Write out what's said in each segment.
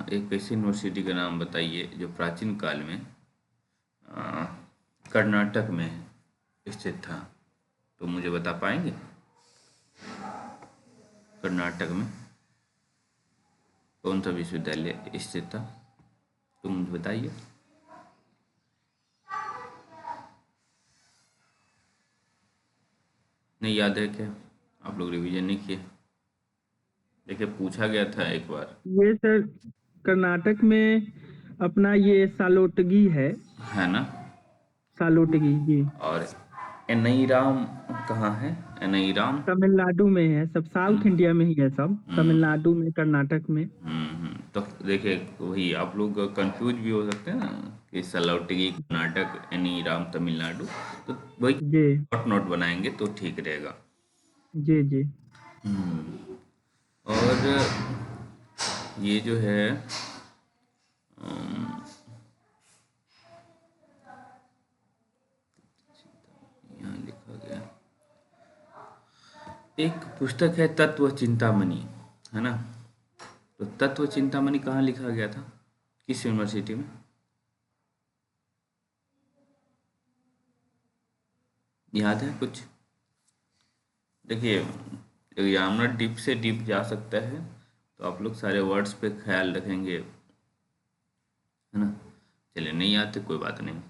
एक ऐसी यूनिवर्सिटी का नाम बताइए जो प्राचीन काल में अ, कर्नाटक में स्थित था। तो मुझे बता पाएंगे कर्नाटक में कौन सा विश्वविद्यालय स्थित था? तो मुझे बताइए। नहीं याद है क्या? आप लोग रिवीजन नहीं किए? देखिए पूछा गया था एक बार। ये सर कर्नाटक में अपना ये सालोटगी है। है ना? सालोटगी जी और एनईराम कहाँ है? एनईराम। तमिलनाडु में है। सब साउथ इंडिया में ही है, सब हम्म तमिलनाडु में, कर्नाटक में। तो देखिए वही आप लोग कंफ्यूज भी हो सकते हैं ना कि सलौटी कर्नाटक एनीराम तमिलनाडु। तो वही जी शॉर्ट नोट बनाएंगे तो ठीक रहेगा। जी जी। और ये जो है यहाँ लिखा गया एक पुस्तक है तत्व चिंतामणि, है ना? तो तत्व चिंतामणि कहाँ लिखा गया था, किस यूनिवर्सिटी में? याद है कुछ? देखिए एग्जामिनर डीप से डीप जा सकता है, तो आप लोग सारे वर्ड्स पे ख्याल रखेंगे, है ना? चलिए नहीं आते कोई बात नहीं।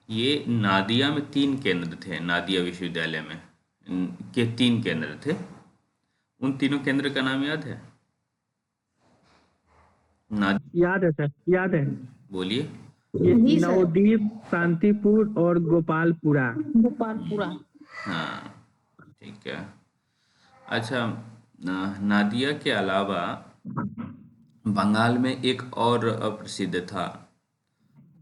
ये नादिया में 3 केंद्र थे, नादिया विश्वविद्यालय में के 3 केंद्र थे। उन तीनों केंद्र का नाम याद है? नादिया, याद है सर, याद है। बोलिए। ये जी सर। नवदीप, शांतिपुर और गोपालपुरा। गोपालपुरा। हाँ ठीक है। अच्छा, नादिया के अलावा बंगाल में एक और प्रसिद्ध था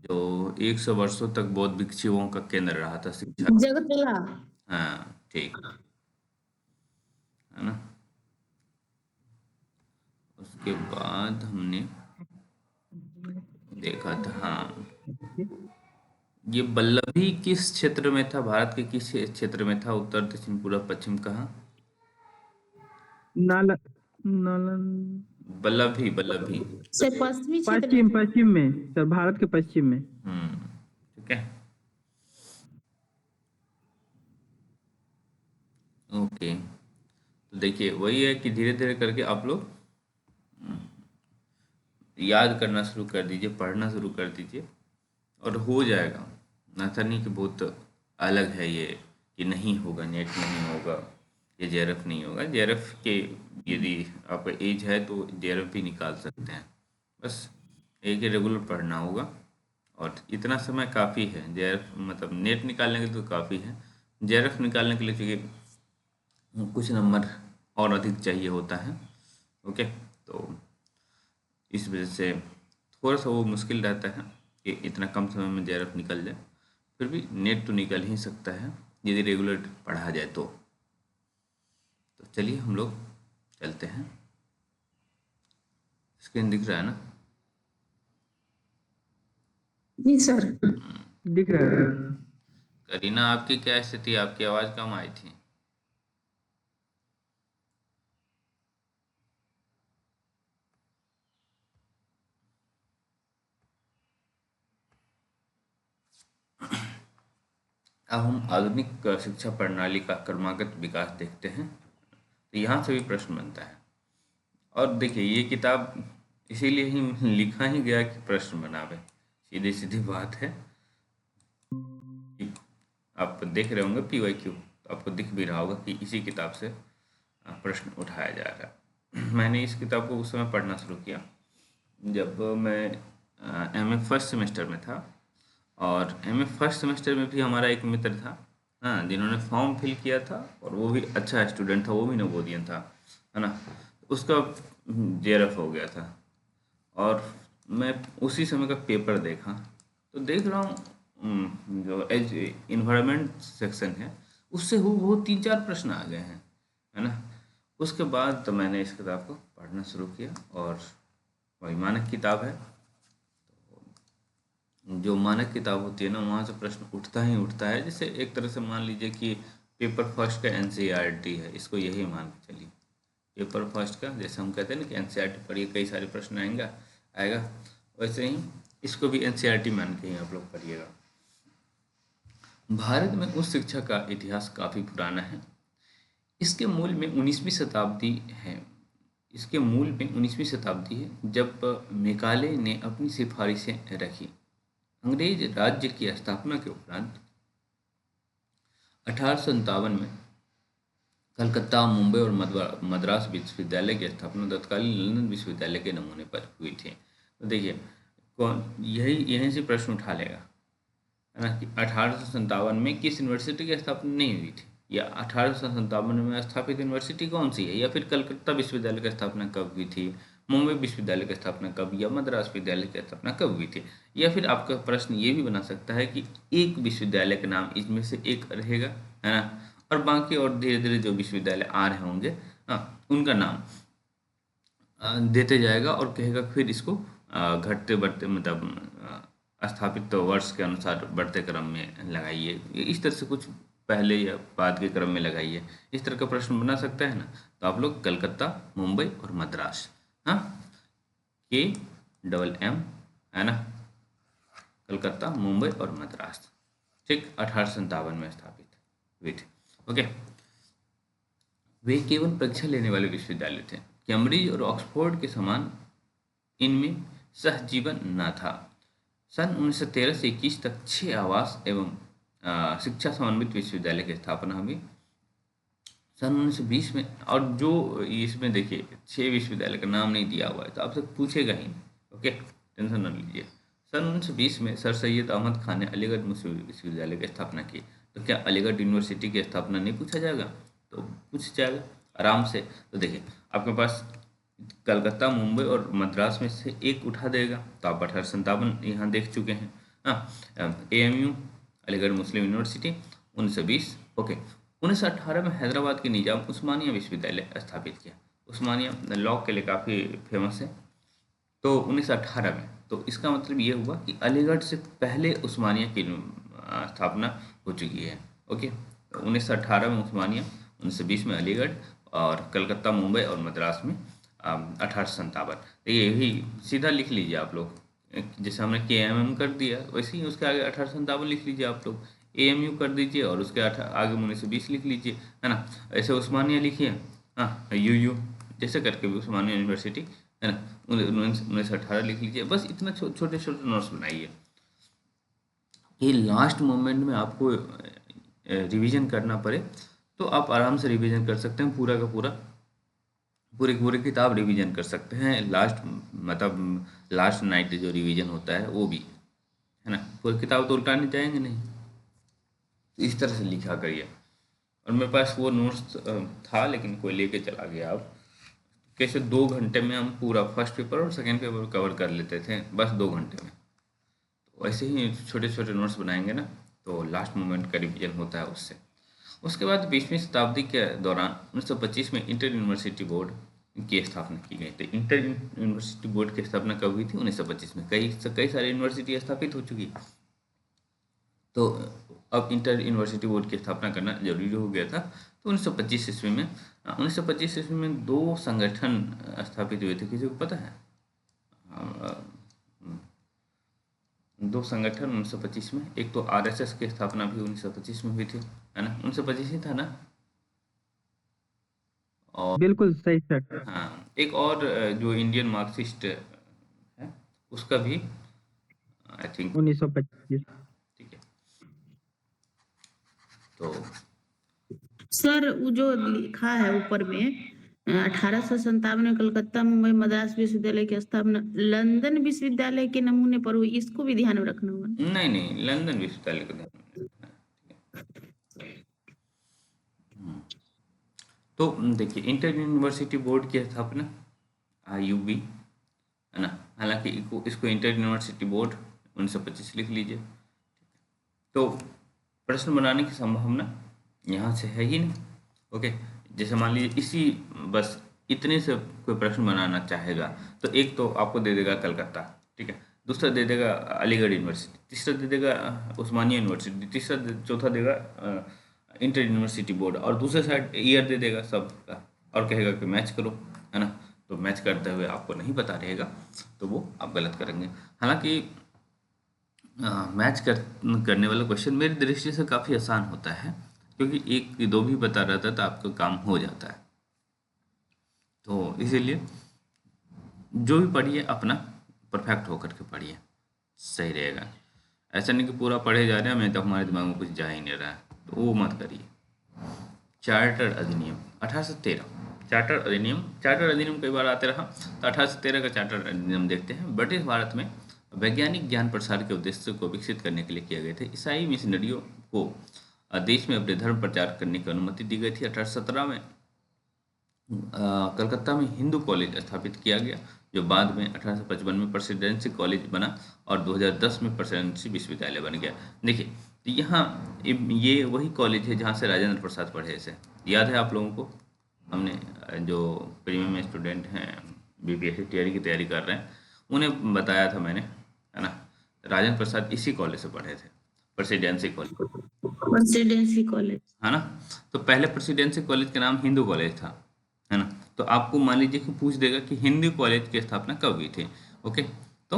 जो 100 वर्षों तक बौद्ध भिक्षुओं का केंद्र रहा था, शिक्षा। जगतला। हाँ ठीक है ना? उसके बाद हमने देखा था, हाँ, ये बल्लभी किस क्षेत्र में था, भारत के किस क्षेत्र में था? उत्तर, दक्षिण, पूर्व, पश्चिम, कहाँ? नाल नालन बल्लभी, बल्लभी। सर पश्चिमी क्षेत्र में पश्चिम, था। पश्चिम में सर, भारत के पश्चिम में। ठीक है, ओके। तो देखिए वही है कि धीरे धीरे करके आप लोग याद करना शुरू कर दीजिए, पढ़ना शुरू कर दीजिए और हो जाएगा। ऐसा नहीं कि बहुत अलग है ये, कि नहीं होगा, नेट नहीं होगा, ये जेआरएफ नहीं होगा। जेआरएफ के यदि आपका एज है तो जेआरएफ भी निकाल सकते हैं। बस एक ही रेगुलर पढ़ना होगा और इतना समय काफ़ी है। जेआरएफ मतलब नेट निकालने के लिए तो काफ़ी है, जेआरएफ निकालने के लिए चाहिए कुछ नंबर और अधिक चाहिए होता है। ओके, तो इस वजह से थोड़ा सा वो मुश्किल रहता है कि इतना कम समय में जेआरएफ निकल जाए। फिर भी नेट तो निकल ही सकता है यदि रेगुलर पढ़ा जाए तो चलिए हम लोग चलते हैं। स्क्रीन दिख रहा है ना? जी सर। दिख रहा है सर। करीना आपकी क्या स्थिति, आपकी आवाज़ कम आई थी। अब हम आधुनिक शिक्षा प्रणाली का क्रमागत विकास देखते हैं। तो यहाँ से भी प्रश्न बनता है। और देखिए ये किताब इसीलिए ही लिखा ही गया कि प्रश्न बनावे, सीधी सीधी बात है। कि आप देख रहे होंगे PYQ, तो आपको दिख भी रहा होगा कि इसी किताब से प्रश्न उठाया जा रहा है। मैंने इस किताब को उस समय पढ़ना शुरू किया जब मैं MA फर्स्ट सेमेस्टर में था। और MA फर्स्ट सेमेस्टर में भी हमारा एक मित्र था, हाँ, जिन्होंने फॉर्म फिल किया था और वो भी अच्छा स्टूडेंट था, वो भी नवोदियन था, है ना? उसका जेआरएफ हो गया था और मैं उसी समय का पेपर देखा तो देख रहा हूँ जो एज इन्वायरमेंट सेक्शन है उससे वो 3-4 प्रश्न आ गए हैं, है ना? उसके बाद तो मैंने इस किताब को पढ़ना शुरू किया और वही मानक किताब है। जो मानक किताब होती है ना, वहाँ से प्रश्न उठता ही उठता है। जैसे एक तरह से मान लीजिए कि पेपर फर्स्ट का NCERT है, इसको यही मान के चलिए। पेपर फर्स्ट का जैसे हम कहते हैं ना कि NCERT पढ़िए, कई सारे प्रश्न आएंगे, आएगा। वैसे ही इसको भी एनसीईआरटी मान के ही आप लोग पढ़िएगा। भारत में उच्च शिक्षा का इतिहास काफ़ी पुराना है। इसके मूल में 19वीं शताब्दी है। इसके मूल में 19वीं शताब्दी है, जब मेकाले ने अपनी सिफारिशें रखी। अंग्रेज राज्य की स्थापना के उपरांत 1857 में कलकत्ता, मुंबई और मद्रास विश्वविद्यालय की स्थापना तत्कालीन लंदन विश्वविद्यालय के नमूने पर हुई थी। तो देखिए, कौन यहीं से प्रश्न उठा लेगा, है ना, कि 1857 में किस यूनिवर्सिटी की स्थापना नहीं हुई थी, या 1857 में स्थापित यूनिवर्सिटी कौन सी है, या फिर कलकत्ता विश्वविद्यालय की स्थापना कब हुई थी, मुंबई विश्वविद्यालय की स्थापना कब, या मद्रास विश्वविद्यालय की स्थापना कब हुई थी। या फिर आपका प्रश्न ये भी बना सकता है कि एक विश्वविद्यालय का नाम इसमें से एक रहेगा, है ना, और बाकी और धीरे धीरे जो विश्वविद्यालय आ रहे होंगे, हाँ, उनका नाम देते जाएगा और कहेगा फिर इसको घटते बढ़ते मतलब स्थापित तो वर्ष के अनुसार बढ़ते क्रम में लगाइए, इस तरह से कुछ पहले या बाद के क्रम में लगाइए। इस तरह का प्रश्न बना सकता है ना। तो आप लोग कलकत्ता, मुंबई और मद्रास, हाँ, KMM, है ना, कलकत्ता, मुंबई और मद्रास, ठीक, 1857 में स्थापित हुए थे। ओके, वे केवल परीक्षा लेने वाले विश्वविद्यालय थे। कैम्ब्रिज और ऑक्सफोर्ड के समान इनमें सहजीवन न था। सन 1913 से 21 तक 6 आवास एवं शिक्षा समन्वित विश्वविद्यालय की स्थापना हुई। सन 1920 में, और जो इसमें देखिए 6 विश्वविद्यालय का नाम नहीं दिया हुआ है तो आपसे पूछेगा ही, ओके, टेंशन न लीजिए। सन 1920 में सर सैयद अहमद खान ने अलीगढ़ मुस्लिम विश्वविद्यालय की स्थापना की। तो क्या अलीगढ़ यूनिवर्सिटी की स्थापना नहीं पूछा जाएगा? तो पूछ जाएगा आराम से। तो देखिए, आपके पास कलकत्ता, मुंबई और मद्रास में से एक उठा देगा, तो आप 1857 यहाँ देख चुके हैं। हाँ, AMU अलीगढ़ मुस्लिम यूनिवर्सिटी 1920, ओके। 1918 में हैदराबाद के निजाम उस्मानिया विश्वविद्यालय स्थापित किया। उस्मानिया लॉ के लिए काफ़ी फेमस है। तो 1918 में, तो इसका मतलब ये हुआ कि अलीगढ़ से पहले उस्मानिया की स्थापना हो चुकी है। ओके, तो 1918 में उस्मानिया, 1920 में अलीगढ़, और कलकत्ता, मुंबई और मद्रास में 1857। तो यही सीधा लिख लीजिए आप लोग, जैसे हमने KMM कर दिया वैसे ही उसके आगे 1857 लिख लीजिए आप लोग। AMU कर दीजिए और उसके आगे 1920 लिख लीजिए, है ना। ऐसे उस्मानिया लिखिए, हाँ, UU जैसे करके भी उस्मानिया यूनिवर्सिटी, है ना, 1918 लिख लीजिए। बस इतना छोटे छोटे नोट्स बनाइए कि लास्ट मोमेंट में आपको रिवीजन करना पड़े तो आप आराम से रिवीजन कर सकते हैं। पूरा का पूरा पूरी किताब रिवीजन कर सकते हैं। लास्ट नाइट जो रिवीजन होता है वो भी, है ना। पूरी किताब तो उल्टाने जाएंगे नहीं, तो इस तरह से लिखा करिए। और मेरे पास वो नोट्स था लेकिन कोई लेके चला गया। अब कैसे 2 घंटे में हम पूरा फर्स्ट पेपर और सेकेंड पेपर कवर कर लेते थे, बस 2 घंटे में। तो वैसे ही छोटे छोटे नोट्स बनाएंगे ना, तो लास्ट मोमेंट का रिवीजन होता है उससे। उसके बाद 20वीं शताब्दी के दौरान 1925 में इंटर यूनिवर्सिटी बोर्ड की स्थापना की गई। तो इंटर यूनिवर्सिटी बोर्ड की स्थापना कब हुई थी? 1925 में। कई सारी यूनिवर्सिटी स्थापित हो चुकी। तो अब इंटर यूनिवर्सिटी बोर्ड की स्थापना करना जरूरी हो गया था। तो 1925 ईस्वी में 2 संगठन स्थापित हुए थे। किसी को पता है? 2 संगठन 1925 में। एक तो RSS की स्थापना भी 1925 में हुई थी, है ना। 1925 ही था ना। और बिल्कुल सही सर। हाँ, एक और जो इंडियन मार्क्सिस्ट है उसका भी आई थिंक 1925। ठीक है। तो सर वो जो लिखा है ऊपर में 1857 में कलकत्ता, मुंबई, मद्रास विश्वविद्यालय की स्थापना लंदन विश्वविद्यालय के नमूने पर हुई, इसको भी ध्यान में रखना होगा। नहीं, लंदन विश्वविद्यालय का ध्यान रखना है। तो देखिए, इंटर यूनिवर्सिटी बोर्ड की स्थापना IUB, है ना। हालांकि इसको इंटर यूनिवर्सिटी बोर्ड 1925 लिख लीजिए। तो प्रश्न बनाने की संभावना यहाँ से है ही नहीं। ओके, जैसे मान लीजिए इसी बस इतने से कोई प्रश्न बनाना चाहेगा तो एक तो आपको दे देगा कलकत्ता, ठीक है, दूसरा दे देगा अलीगढ़ यूनिवर्सिटी, तीसरा दे देगा उस्मानिया यूनिवर्सिटी, चौथा देगा इंटर यूनिवर्सिटी बोर्ड, और दूसरे साइड ईयर दे देगा सब का और कहेगा कि मैच करो, है ना। तो मैच करते हुए आपको नहीं पता रहेगा तो वो आप गलत करेंगे। हालांकि करने वाला क्वेश्चन मेरी दृष्टि से काफ़ी आसान होता है, क्योंकि एक दो भी पता रहता है तो आपका काम हो जाता है। तो इसीलिए जो भी पढ़िए अपना परफेक्ट होकर के पढ़िए, सही रहेगा। ऐसा नहीं कि पूरा पढ़े जा रहे हैं मैं तो हमारे दिमाग में कुछ जा ही नहीं रहा है, तो वो मत करिए। चार्टर अधिनियम 1813। चार्टर अधिनियम कई बार आते रहा, तो 1813 का चार्टर अधिनियम देखते हैं। ब्रिटिश भारत में वैज्ञानिक ज्ञान प्रसार के उद्देश्य को विकसित करने के लिए किए गए थे। ईसाई मिशनरियों को देश में अपने धर्म प्रचार करने की अनुमति दी गई थी। 1817 में कलकत्ता में हिंदू कॉलेज स्थापित किया गया, जो बाद में 1855 में प्रेसिडेंसी कॉलेज बना और 2010 में प्रेसिडेंसी विश्वविद्यालय बन गया। देखिए, तो यहाँ ये वही कॉलेज है जहाँ से राजेंद्र प्रसाद पढ़े थे। याद है आप लोगों को? हमने जो प्रीमियम में स्टूडेंट हैं, बीपीएससी टीआरई की तैयारी कर रहे हैं, उन्हें बताया था मैंने, है ना। राजेंद्र प्रसाद इसी कॉलेज से पढ़े थे, प्रेसिडेंसी कॉलेज, है ना। तो पहले प्रेसिडेंसी कॉलेज का नाम हिंदू कॉलेज था, है ना। तो आपको मान लीजिए कि पूछ देगा कि हिंदू कॉलेज की स्थापना कब हुई थी। ओके, तो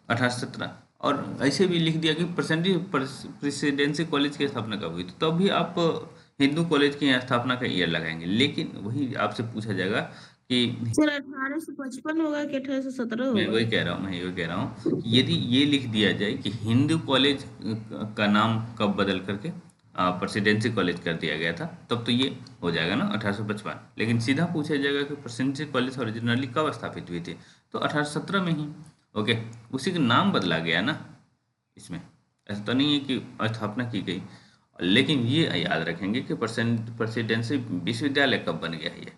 1817, और ऐसे भी लिख दिया कि प्रेसिडेंसी कॉलेज की स्थापना कब हुई, तो तब भी आप हिंदू कॉलेज की स्थापना का ईयर लगाएंगे। लेकिन वही आपसे पूछा जाएगा कि सर 1855 होगा कि 1817 मैं होगा? वही कह रहा हूँ कि यदि ये लिख दिया जाए कि हिंदू कॉलेज का नाम कब बदल करके प्रेसिडेंसी कॉलेज कर दिया गया था, तब तो ये हो जाएगा ना 1855। लेकिन सीधा पूछा जाएगा कि प्रेसिडेंसी कॉलेज ओरिजिनली कब स्थापित हुई थी, तो 1817 में ही। ओके, उसी का नाम बदला गया ना इसमें, ऐसा तो नहीं है कि स्थापना की गई। लेकिन ये याद रखेंगे कि प्रेसिडेंसी विश्वविद्यालय कब बन गया है ये,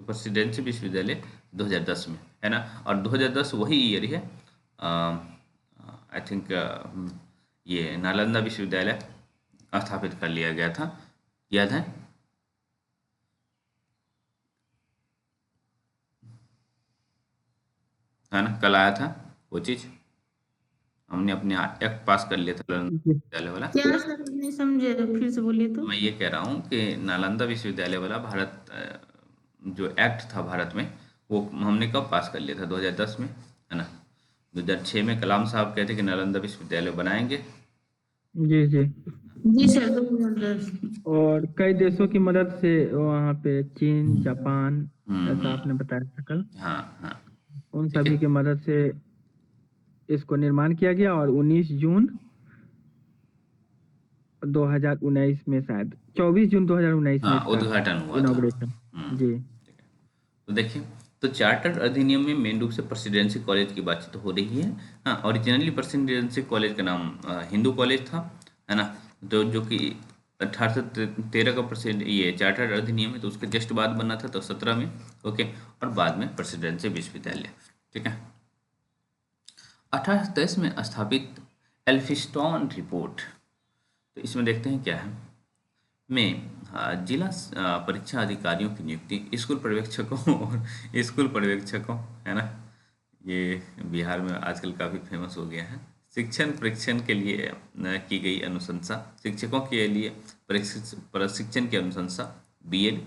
तो प्रेसिडेंसी विश्वविद्यालय 2010 में, है ना। और 2010 वही ईयर है, आई थिंक ये नालंदा विश्वविद्यालय स्थापित कर लिया गया था, याद है? ना, कल आया था वो चीज़, हमने अपने एक्ट पास कर लिया था नालंदा विश्वविद्यालय वाला। क्या सर नहीं समझे, फिर से बोलिए तो। मैं ये कह रहा हूँ कि नालंदा विश्वविद्यालय वाला भारत जो एक्ट था भारत में, वो हमने कब पास कर लिया था? 2010 में, है ना। 2006 में कलाम साहब कहते कि नालंदा विश्वविद्यालय बनाएंगे। जी जी जी सर, 2010। और कई देशों की मदद से वहाँ पे चीन, जापान, ऐसा आपने बताया था कल, हाँ हाँ, उन ठीक सभी है। की मदद से इसको निर्माण किया गया और 19 जून 2019 में, शायद 24 जून 2019 में हाँ, इसका उद्घाटन हुआ था। इनॉग्रेशन। जी ठीक है। तो देखिए, तो चार्टर अधिनियम में मेन रूप से प्रेसिडेंसी कॉलेज की बातचीत हो रही है। हाँ, ओरिजिनली प्रेसिडेंसी कॉलेज का नाम हिंदू कॉलेज था, है ना। तो जो कि 1813 का प्रेसिडेंट ये चार्टर अधिनियम है, तो उसके जस्ट बाद बना था, तो 17 में। ओके, और बाद में प्रेसिडेंसी विश्वविद्यालय, ठीक है। 1823 में स्थापित एल्फिस्टोन रिपोर्ट, तो इसमें देखते हैं क्या है। में जिला परीक्षा अधिकारियों की नियुक्ति स्कूल पर्यवेक्षकों और स्कूल पर्यवेक्षकों, है ना। ये बिहार में आजकल काफ़ी फेमस हो गया है। शिक्षण परीक्षण के लिए की गई अनुशंसा, शिक्षकों के लिए प्रशिक्षण की अनुशंसा, बीएड।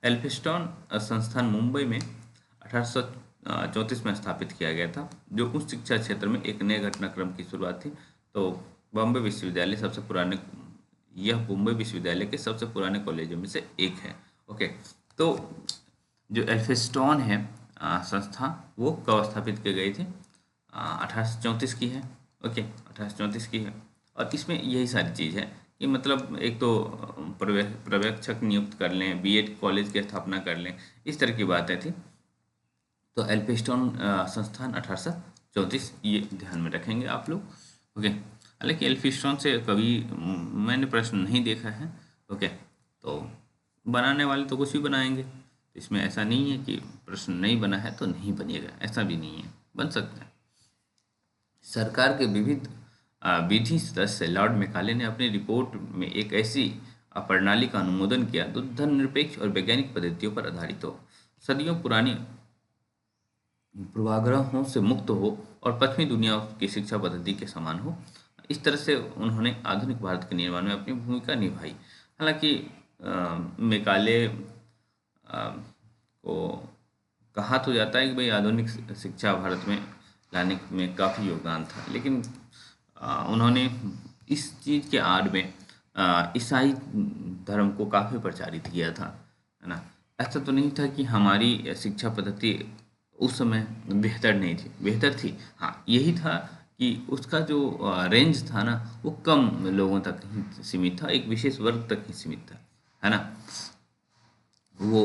एल्फिस्टोन संस्थान मुंबई में 1834 में स्थापित किया गया था, जो उच्च शिक्षा क्षेत्र में एक नए घटनाक्रम की शुरुआत थी। तो बॉम्बे विश्वविद्यालय सबसे पुराने, यह मुंबई विश्वविद्यालय के सबसे पुराने कॉलेजों में से एक है। ओके, तो जो एल्फिस्टोन है संस्था, वो कब स्थापित की गई थी? 1834 की है। ओके, 1834 की है। और इसमें यही सारी चीज़ है कि मतलब एक तो पर्यवेक्षक नियुक्त कर लें, बीएड कॉलेज की स्थापना कर लें, इस तरह की बातें थी। तो एल्फिस्टोन संस्थान 1834, ये ध्यान में रखेंगे आप लोग। ओके, हालांकि एल्फिस्टोन से कभी मैंने प्रश्न नहीं देखा है। ओके, तो बनाने वाले तो कुछ भी बनाएंगे, इसमें ऐसा नहीं है कि प्रश्न नहीं बना है तो नहीं बनेगा, ऐसा भी नहीं है, बन सकता है। सरकार के विविध विधि सदस्य लॉर्ड मेकाले ने अपनी रिपोर्ट में एक ऐसी प्रणाली का अनुमोदन किया जो धर्मनिरपेक्ष और वैज्ञानिक पद्धतियों पर आधारित हो, सदियों पुरानी पूर्वाग्रहों से मुक्त हो और पश्चिमी दुनिया की शिक्षा पद्धति के समान हो। इस तरह से उन्होंने आधुनिक भारत के निर्माण में अपनी भूमिका निभाई। हालांकि मेकाले को कहा तो जाता है कि भाई आधुनिक शिक्षा भारत में लाने में काफ़ी योगदान था, लेकिन उन्होंने इस चीज़ के आड़ में ईसाई धर्म को काफ़ी प्रचारित किया था, है ना। ऐसा तो नहीं था कि हमारी शिक्षा पद्धति उस समय बेहतर नहीं थी, बेहतर थी। हाँ, यही था कि उसका जो रेंज था ना, वो कम लोगों तक ही सीमित था, एक विशेष वर्ग तक ही सीमित था, है ना। वो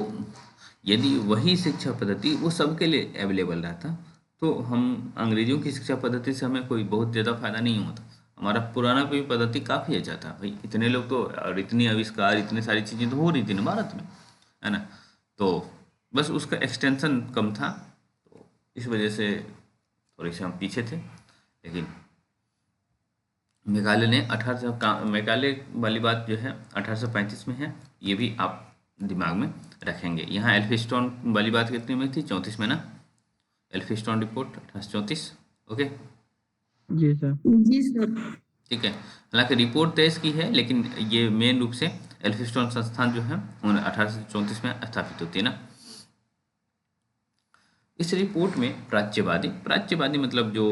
यदि वही शिक्षा पद्धति वो सबके लिए अवेलेबल रहता, तो हम अंग्रेजों की शिक्षा पद्धति से हमें कोई बहुत ज़्यादा फायदा नहीं होता। हमारा पुराना भी पद्धति काफ़ी अच्छा था भाई, इतने लोग तो और इतनी आविष्कार इतनी सारी चीज़ें तो हो रही थी ना भारत में, है ना। तो बस उसका एक्सटेंशन कम था, तो इस वजह से थोड़े से हम पीछे थे। लेकिन मेघालय ने 1800 का मेघालय वाली बात जो है 1835 में है, ये भी आप दिमाग में रखेंगे। यहाँ एल्फिस्टोन वाली बात कितने में थी, 34 में ना, एल्फिस्टोन रिपोर्ट 1834। ओके, जी सर। जी सर। ठीक है। हालांकि रिपोर्ट 23 की है, लेकिन ये मेन रूप से एल्फिस्टोन संस्थान जो है 1834 में स्थापित होती है ना। इस रिपोर्ट में प्राच्यवादी मतलब जो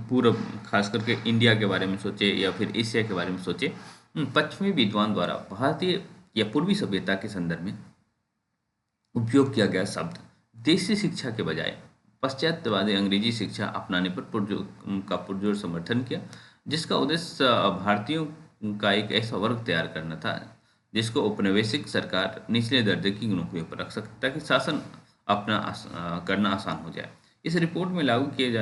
पूर्व, खास करके इंडिया के बारे में सोचे या फिर एशिया के बारे में सोचे, पश्चिमी विद्वान द्वारा भारतीय या पूर्वी सभ्यता के संदर्भ में उपयोग किया गया शब्द देशी शिक्षा के बजाय पाश्चात्यवादी अंग्रेजी शिक्षा अपनाने पर पुरजोर समर्थन किया, जिसका उद्देश्य भारतीयों का एक ऐसा वर्ग तैयार करना था जिसको औपनिवेशिक सरकार निचले दर्जे की नौकरियों पर रख सकता, ताकि शासन करना आसान हो जाए। इस रिपोर्ट को लागू किए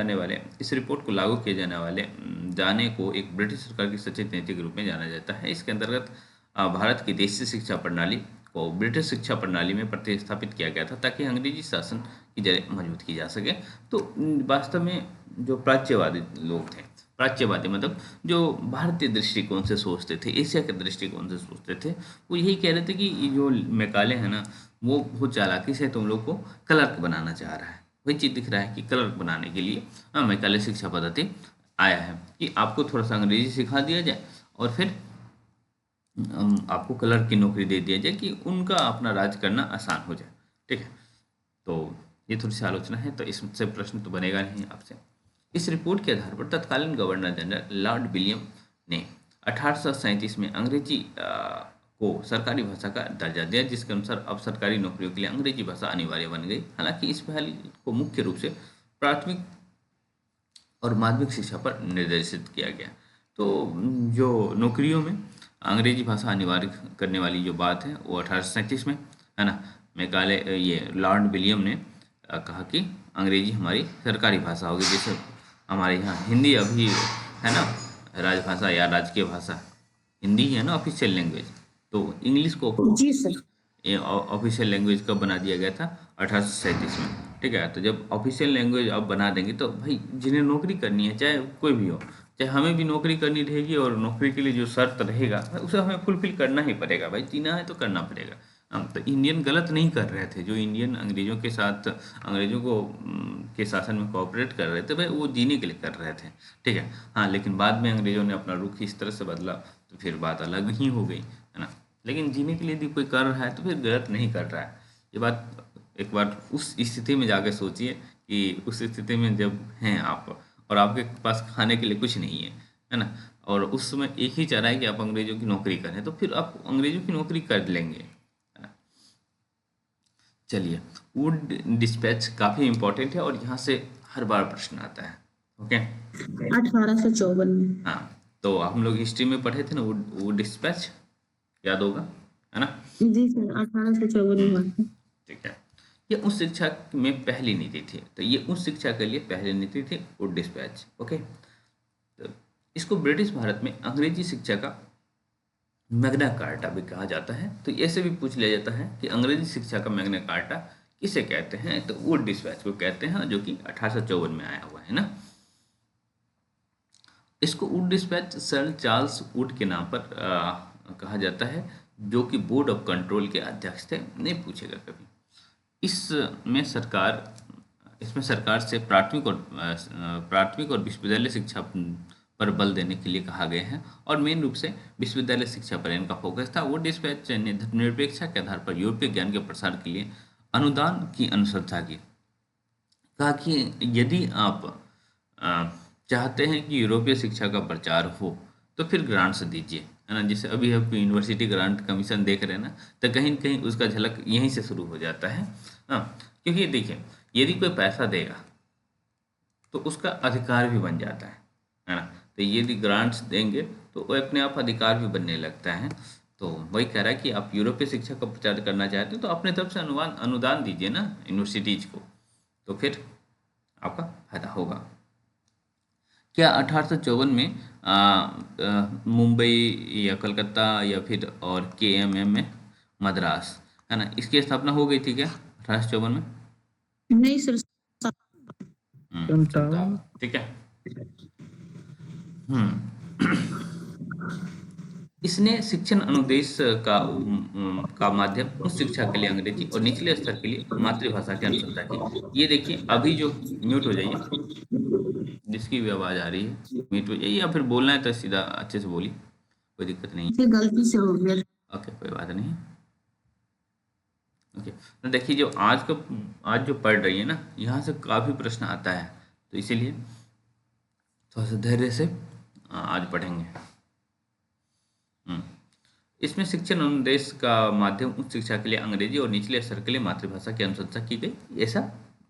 जाने वाले जाने को एक ब्रिटिश सरकार की सचेत नीति के रूप में जाना जाता है। इसके अंतर्गत भारत की देशी शिक्षा प्रणाली को ब्रिटिश शिक्षा प्रणाली में प्रतिस्थापित किया गया था, ताकि अंग्रेजी शासन की जड़ें मजबूत की जा सके। तो वास्तव में जो प्राच्यवादी लोग थे, प्राच्यवादी मतलब जो भारतीय दृष्टिकोण से सोचते थे, एशिया के दृष्टिकोण से सोचते थे, वो यही कह रहे थे कि ये जो मैकाले है ना, वो बहुत चालाकी से तुम लोग को क्लर्क बनाना चाह रहा है। वही चीज़ दिख रहा है कि क्लर्क बनाने के लिए मैकाले शिक्षा पद्धति आया है कि आपको थोड़ा सा अंग्रेजी सिखा दिया जाए और फिर आपको क्लर्क की नौकरी दे दिया जाए कि उनका अपना राज करना आसान हो जाए। ठीक है, तो ये थोड़ी सी आलोचना है, तो इससे प्रश्न तो बनेगा नहीं आपसे। इस रिपोर्ट के आधार पर तत्कालीन गवर्नर जनरल लॉर्ड विलियम ने 1837 में अंग्रेजी को सरकारी भाषा का दर्जा दिया, जिसके अनुसार अब सरकारी नौकरियों के लिए अंग्रेजी भाषा अनिवार्य बन गई। हालांकि इस पहल को मुख्य रूप से प्राथमिक और माध्यमिक शिक्षा पर निर्देशित किया गया। तो जो नौकरियों में अंग्रेजी भाषा अनिवार्य करने वाली जो बात है वो 1837 में, है ना, मेघालय ये लॉर्ड विलियम ने कहा कि अंग्रेजी हमारी सरकारी भाषा होगी। जैसे हमारे यहाँ हिंदी अभी है ना राजभाषा या राजकीय भाषा, हिंदी ही है ना ऑफिशियल लैंग्वेज, तो इंग्लिश को जी सर। ये ऑफिशियल लैंग्वेज कब बना दिया गया था, 1837 में। ठीक है, तो जब ऑफिशियल लैंग्वेज अब बना देंगे तो भाई जिन्हें नौकरी करनी है, चाहे कोई भी हो, चाहे हमें भी नौकरी करनी रहेगी और नौकरी के लिए जो शर्त रहेगा उसे हमें फुलफिल करना ही पड़ेगा भाई, जीना है तो करना पड़ेगा। तो इंडियन गलत नहीं कर रहे थे, जो इंडियन अंग्रेजों के साथ अंग्रेजों को के शासन में कोऑपरेट कर रहे थे भाई, वो जीने के लिए कर रहे थे। ठीक है, हाँ, लेकिन बाद में अंग्रेजों ने अपना रुख इस तरह से बदला तो फिर बात अलग ही हो गई, है ना। लेकिन जीने के लिए यदि कोई कर रहा है तो फिर गलत नहीं कर रहा है। ये बात एक बार उस स्थिति में जाकर सोचिए कि उस स्थिति में जब हैं आप और आपके पास खाने के लिए कुछ नहीं है ना, और उस समय एक ही चाह रहा है कि आप अंग्रेजों की नौकरी करें, तो फिर आप अंग्रेजों की नौकरी कर लेंगे, है ना। चलिए, वुड डिस्पैच काफ़ी इंपॉर्टेंट है और यहाँ से हर बार प्रश्न आता है। ओके, 1854 में। हाँ, तो हम लोग हिस्ट्री में पढ़े थे ना, वुड डिस्पैच याद होगा, है ना। जी सर, 1854 में हुआ था। ठीक है, ये उस शिक्षा में पहली नीति थी, तो ये उस शिक्षा के लिए पहली नीति थी वुड डिस्पैच। ओके, तो इसको ब्रिटिश भारत में अंग्रेजी शिक्षा का मैग्ना कार्टा भी कहा जाता है। तो ऐसे भी पूछ लिया जाता है कि अंग्रेजी शिक्षा का मैग्ना कार्टा किसे कहते हैं, तो वुड डिस्पैच को कहते हैं, जो कि 1854 में आया हुआ है ना। इसको Wood dispatch sir Charles Wood के नाम पर कहा जाता है, जो कि बोर्ड ऑफ कंट्रोल के अध्यक्ष थे। नहीं पूछेगा कभी। इसमें सरकार से प्राथमिक और विश्वविद्यालय शिक्षा पर बल देने के लिए कहा गया है, और मेन रूप से विश्वविद्यालय शिक्षा पर इनका फोकस था। वुड डिस्पैच ने धर्मनिरपेक्षता के आधार पर यूरोपीय ज्ञान के प्रसार के लिए अनुदान की अनुशंसा की। कहा कि यदि आप अ, चाहते हैं कि यूरोपीय शिक्षा का प्रचार हो तो फिर ग्रांट्स दीजिए, है ना। जैसे अभी आप यूनिवर्सिटी ग्रांट कमीशन देख रहे हैं ना, तो कहीं न कहीं उसका झलक यहीं से शुरू हो जाता है। हाँ, क्योंकि देखिए, यदि कोई पैसा देगा तो उसका अधिकार भी बन जाता है ना। तो यदि ग्रांट्स देंगे तो वो अपने आप अधिकार भी बनने लगता है। तो वही कह रहा है कि आप यूरोपीय शिक्षा का प्रचार करना चाहते हो तो अपने तरफ से अनुदान अनुदान दीजिए ना यूनिवर्सिटीज को, तो फिर आपका फायदा होगा। क्या 1854 में मुंबई या कलकत्ता या फिर और केएमएम में मद्रास, है ना, इसकी स्थापना हो गई थी क्या 1854 में? नहीं सर। 57। 57, ठीक है। हम्म इसने शिक्षण अनुदेश का माध्यम उच्च शिक्षा के लिए अंग्रेजी और निचले स्तर के लिए मातृभाषा की अनुशंसा की। ये देखिए, अभी जो म्यूट हो जाइए, जिसकी भी आवाज़ आ रही है म्यूट हो जाइए, या फिर बोलना है तो सीधा अच्छे से बोलिए, कोई दिक्कत नहीं ये गलती से हो गया। है। ओके, कोई बात नहीं। ओके, तो देखिए, जो आज जो पढ़ रही है ना, यहाँ से काफ़ी प्रश्न आता है, तो इसीलिए थोड़ा सा धैर्य से आज पढ़ेंगे। हम्म इसमें शिक्षण अनुदेश का माध्यम उच्च शिक्षा के लिए अंग्रेजी और निचले स्तर के लिए मातृभाषा की अनुशंसा की गई, ऐसा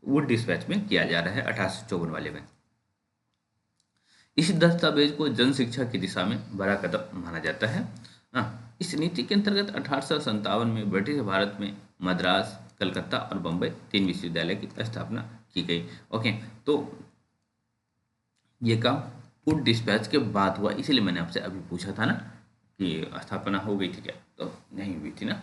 वुड डिस्पैच में किया जा रहा है 1854 वाले में। इस दस्तावेज को जन शिक्षा की दिशा में बड़ा कदम माना जाता है। इस नीति के अंतर्गत 1857 में ब्रिटिश भारत में मद्रास, कलकत्ता और बम्बई 3 विश्वविद्यालय की स्थापना की गई। ओके, तो ये काम वुड डिस्पैच के बाद हुआ, इसीलिए मैंने आपसे अभी पूछा था ना कि स्थापना हो गई थी क्या, तो नहीं हुई थी ना।